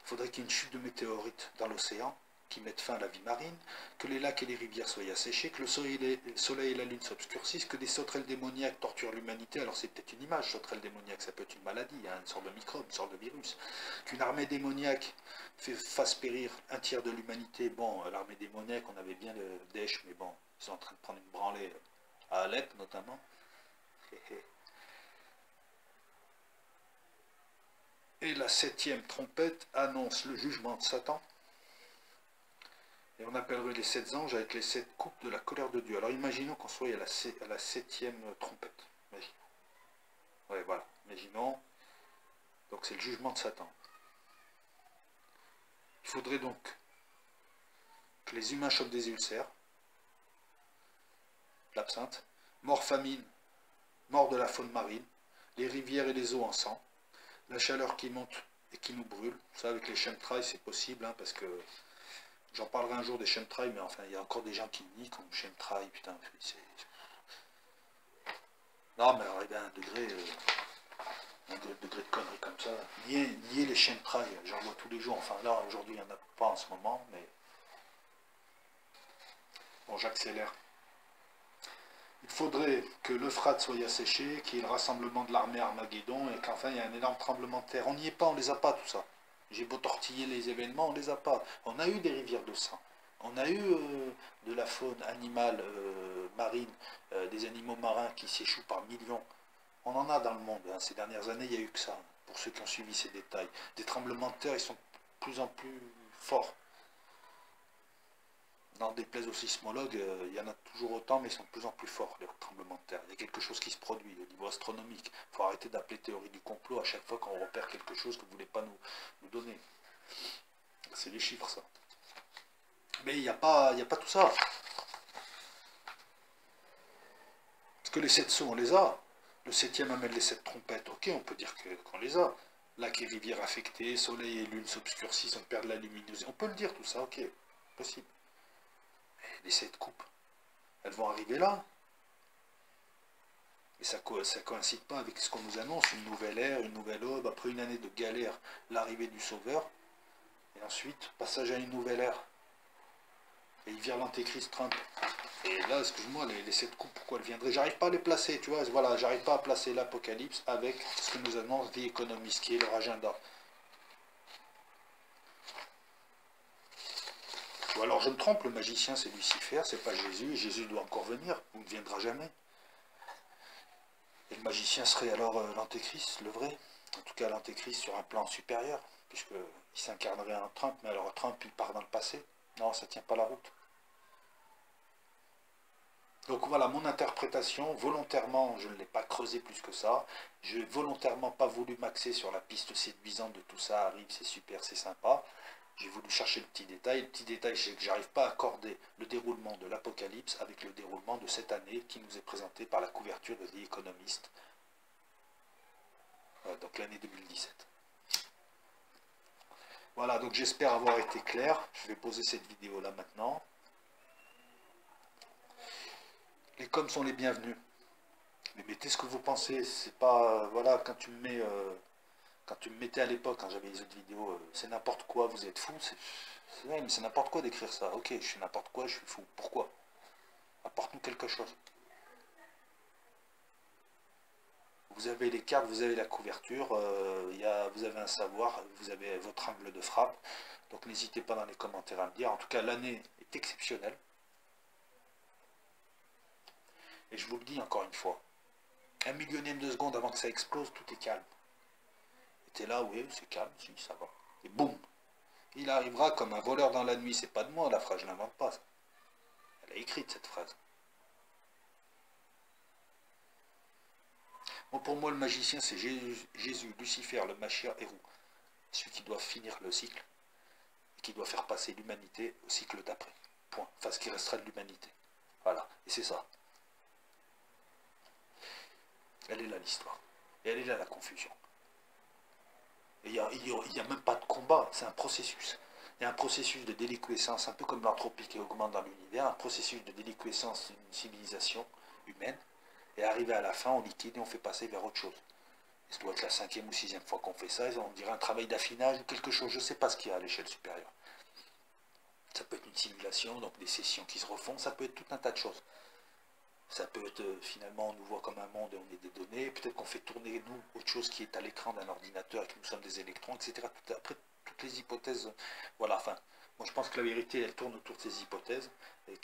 S1: Il faudrait qu'il y ait une chute de météorites dans l'océan qui mette fin à la vie marine, que les lacs et les rivières soient asséchés, que le soleil et la lune s'obscurcissent, que des sauterelles démoniaques torturent l'humanité. Alors c'est peut-être une image, sauterelle démoniaque, ça peut être une maladie, hein, une sorte de microbe, une sorte de virus. Qu'une armée démoniaque fasse périr un tiers de l'humanité. Bon, l'armée démoniaque, on avait bien le Daesh, mais bon, ils sont en train de prendre une branlée à Alep notamment. Et la 7e trompette annonce le jugement de Satan. Et on appellerait les 7 anges avec les 7 coupes de la colère de Dieu. Alors imaginons qu'on soit à la 7e trompette. Imaginons. Ouais, voilà. Imaginons. Donc c'est le jugement de Satan. Il faudrait donc que les humains chopent des ulcères, l'absinthe, mort famine, mort de la faune marine, les rivières et les eaux en sang, la chaleur qui monte et qui nous brûle. Ça avec les chemtrails c'est possible, hein, parce que j'en parlerai un jour des chemtrails, mais enfin il y a encore des gens qui nient comme chemtrails, putain, c'est... Non mais arrivé à un degré de conneries comme ça, nier les chemtrails, j'en vois tous les jours, enfin là aujourd'hui il n'y en a pas en ce moment, mais... Bon, j'accélère. Il faudrait que l'Euphrate soit asséché, qu'il y ait le rassemblement de l'armée Armageddon, et qu'enfin il y ait un énorme tremblement de terre. On n'y est pas, on ne les a pas tout ça. J'ai beau tortiller les événements, on ne les a pas. On a eu des rivières de sang. On a eu de la faune animale marine, des animaux marins qui s'échouent par millions. On en a dans le monde. Hein. Ces dernières années, il n'y a eu que ça, pour ceux qui ont suivi ces détails. Des tremblements de terre, ils sont de plus en plus forts. N'en déplaise aux sismologues, il y en a toujours autant, mais ils sont de plus en plus forts, les tremblements de terre. Il y a quelque chose qui se produit au niveau astronomique. Il faut arrêter d'appeler théorie du complot à chaque fois qu'on repère quelque chose que vous ne voulez pas nous donner. C'est les chiffres, ça. Mais il n'y a pas tout ça. Parce que les 7 sceaux, on les a. Le 7e amène les 7 trompettes. Ok, on peut dire qu'on les a. Lacs et rivières affectés, soleil et lune s'obscurcissent, on perd la luminosité. On peut le dire tout ça, ok, possible. Les 7 coupes, elles vont arriver là. Et ça ne coïncide pas avec ce qu'on nous annonce, une nouvelle ère, une nouvelle aube, après une année de galère, l'arrivée du Sauveur, et ensuite, passage à une nouvelle ère. Et il vire l'antéchrist Trump. Et là, excuse-moi, les 7 coupes, pourquoi elles viendraient? J'arrive pas à les placer, tu vois, voilà, j'arrive pas à placer l'Apocalypse avec ce que nous annonce The Economist, qui est leur agenda. Ou alors je me trompe, le magicien c'est Lucifer, c'est pas Jésus, et Jésus doit encore venir, ou ne viendra jamais. Et le magicien serait alors l'antéchrist, le vrai. En tout cas l'antéchrist sur un plan supérieur, puisqu'il s'incarnerait en Trump, mais alors Trump il part dans le passé. Non, ça tient pas la route. Donc voilà mon interprétation, volontairement je ne l'ai pas creusé plus que ça, je n'ai volontairement pas voulu m'axer sur la piste séduisante de tout ça arrive, c'est super, c'est sympa. J'ai voulu chercher le petit détail. Le petit détail, c'est que j'arrive pas à accorder le déroulement de l'Apocalypse avec le déroulement de cette année qui nous est présenté par la couverture de The Economist. Donc l'année 2017. Voilà, donc j'espère avoir été clair. Je vais poser cette vidéo là maintenant. Les coms sont les bienvenus. Mais mettez ce que vous pensez. C'est pas... voilà, quand tu me mets... quand tu me mettais à l'époque, quand j'avais les autres vidéos, c'est n'importe quoi, vous êtes fou, c'est n'importe quoi d'écrire ça. Ok, je suis n'importe quoi, je suis fou. Pourquoi? Apporte-nous quelque chose. Vous avez les cartes, vous avez la couverture, vous avez un savoir, vous avez votre angle de frappe. Donc n'hésitez pas dans les commentaires à me dire. En tout cas, l'année est exceptionnelle. Et je vous le dis encore une fois, 1/1000e de seconde avant que ça explose, tout est calme. T'es là, oui, c'est calme, si, ça va. Et boum, il arrivera comme un voleur dans la nuit. C'est pas de moi la phrase, je l'invente pas. Ça. Elle est écrite cette phrase. Bon, pour moi, le magicien, c'est Jésus, Lucifer, le Mashiach, Hérou. Celui qui doit finir le cycle et qui doit faire passer l'humanité au cycle d'après. Point. Enfin, ce qui restera de l'humanité. Voilà, et c'est ça. Elle est là l'histoire. Et elle est là la confusion. Il n'y a même pas de combat, c'est un processus. Il y a un processus de déliquescence, un peu comme l'entropie qui augmente dans l'univers, un processus de déliquescence d'une civilisation humaine, et arrivé à la fin, on liquide et on fait passer vers autre chose. Et Ça doit être la 5e ou 6e fois qu'on fait ça. On dirait un travail d'affinage ou quelque chose. Je ne sais pas ce qu'il y a à l'échelle supérieure. Ça peut être une simulation, donc des sessions qui se refont. Ça peut être tout un tas de choses. Ça peut être finalement, on nous voit comme un monde et on est des données. Peut-être qu'on fait tourner, nous, autre chose qui est à l'écran d'un ordinateur et que nous sommes des électrons, etc. Après, toutes les hypothèses, voilà, enfin, moi je pense que la vérité, elle tourne autour de ces hypothèses et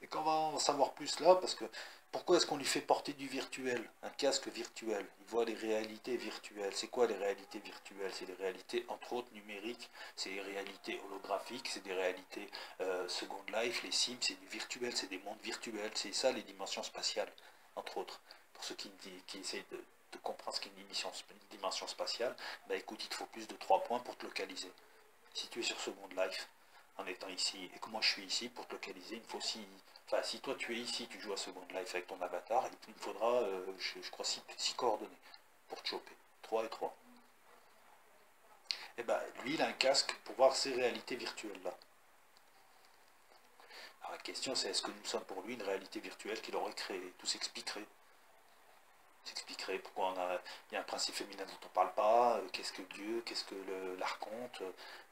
S1: qu'on va en savoir plus là, parce que pourquoi est-ce qu'on lui fait porter du virtuel, un casque virtuel? Il voit les réalités virtuelles. C'est quoi les réalités virtuelles? C'est des réalités, entre autres, numériques, c'est des réalités holographiques, c'est des réalités Second Life, les Sims, c'est du virtuel, c'est des mondes virtuels, c'est ça les dimensions spatiales, entre autres. Pour ceux qui essayent de comprendre ce qu'est une dimension spatiale, bah écoute, il te faut plus de 3 points pour te localiser. Si tu es sur Second Life, en étant ici, et que moi je suis ici, pour te localiser, il me faut 6... Enfin, si toi tu es ici, tu joues à Second Life avec ton avatar, il me faudra, je crois, 6 coordonnées pour te choper. 3 et 3. Et bien, lui, il a un casque pour voir ces réalités virtuelles-là. Alors la question, c'est est-ce que nous sommes pour lui une réalité virtuelle qu'il aurait créée? Tout s'expliquerait. S'expliquerait pourquoi il y a un principe féminin dont on ne parle pas, qu'est-ce que Dieu, qu'est-ce que l'archonte,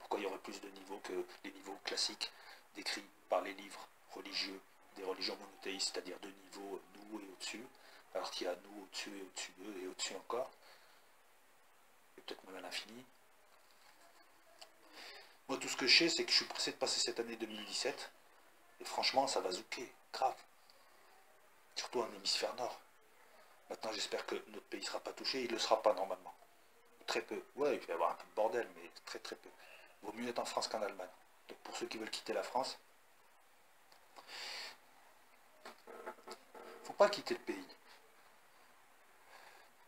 S1: pourquoi il y aurait plus de niveaux que les niveaux classiques décrits par les livres religieux des religions monothéistes, c'est-à-dire deux niveaux, nous et au-dessus, alors qu'il y a nous au-dessus et au-dessus d'eux et au-dessus encore, et peut-être même à l'infini. Moi, tout ce que je sais, c'est que je suis pressé de passer cette année 2017, et franchement, ça va zouker, grave. Surtout en hémisphère nord. Maintenant, j'espère que notre pays ne sera pas touché, il ne le sera pas normalement. Très peu. Ouais, il va y avoir un peu de bordel, mais très très peu. Il vaut mieux être en France qu'en Allemagne. Donc pour ceux qui veulent quitter la France, faut pas quitter le pays.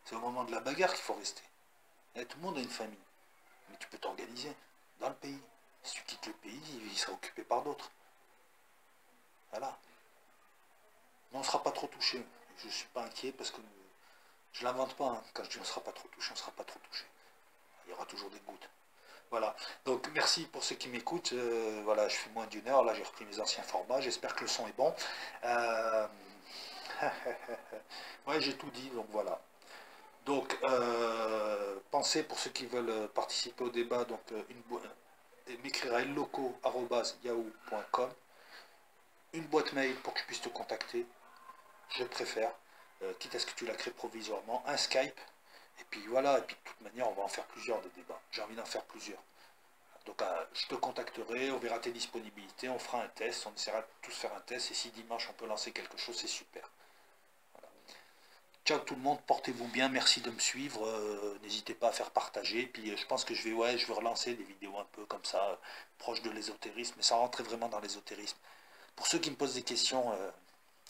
S1: C'est au moment de la bagarre qu'il faut rester. Et tout le monde a une famille. Mais tu peux t'organiser dans le pays. Si tu quittes le pays, il sera occupé par d'autres. Voilà. Mais on ne sera pas trop touché. Je ne suis pas inquiet parce que je ne l'invente pas. Hein. Quand je dis on ne sera pas trop touché, on ne sera pas trop touché. Il y aura toujours des gouttes. Voilà, donc merci pour ceux qui m'écoutent. Voilà, je fais moins d'une heure, là j'ai repris mes anciens formats, j'espère que le son est bon. Ouais, j'ai tout dit, donc voilà. Donc, pensez pour ceux qui veulent participer au débat, donc m'écrire à elloco@yahoo.com, une boîte mail pour que je puisse te contacter, je préfère, quitte à ce que tu la crées provisoirement, un Skype, et puis voilà, et puis de toute manière on va en faire plusieurs des débats, j'ai envie d'en faire plusieurs. Donc je te contacterai, on verra tes disponibilités, on fera un test, on essaiera de tous faire un test, et si dimanche on peut lancer quelque chose, c'est super. Voilà. Ciao tout le monde, portez-vous bien, merci de me suivre, n'hésitez pas à faire partager, puis je pense que je vais relancer des vidéos un peu comme ça, proches de l'ésotérisme, mais sans rentrer vraiment dans l'ésotérisme. Pour ceux qui me posent des questions,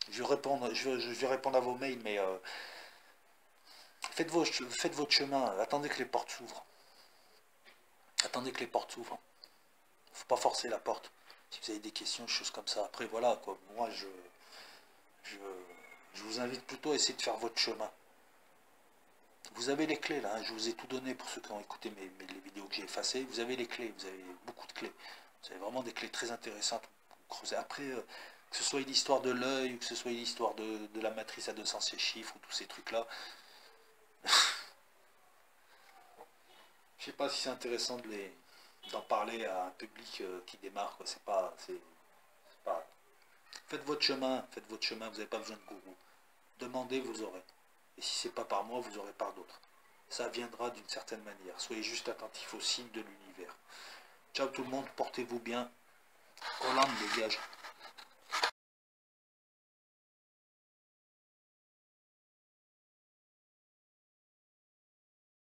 S1: je vais répondre à vos mails, mais faites votre chemin, attendez que les portes s'ouvrent. Attendez que les portes s'ouvrent. Faut pas forcer la porte. Si vous avez des questions, choses comme ça. Après, voilà, quoi. Moi, je vous invite plutôt à essayer de faire votre chemin. Vous avez les clés, là. Hein. Je vous ai tout donné pour ceux qui ont écouté les vidéos que j'ai effacées. Vous avez les clés. Vous avez beaucoup de clés. Vous avez vraiment des clés très intéressantes. Après, que ce soit l'histoire de l'œil, que ce soit l'histoire de la matrice à 206 chiffres, ou tous ces trucs-là. Je sais pas si c'est intéressant d'en parler à un public qui démarre. C'est pas. Faites votre chemin, vous n'avez pas besoin de gourou. Demandez, vous aurez. Et si c'est pas par moi, vous aurez par d'autres. Ça viendra d'une certaine manière. Soyez juste attentifs aux signes de l'univers. Ciao tout le monde, portez-vous bien. Hollande dégage.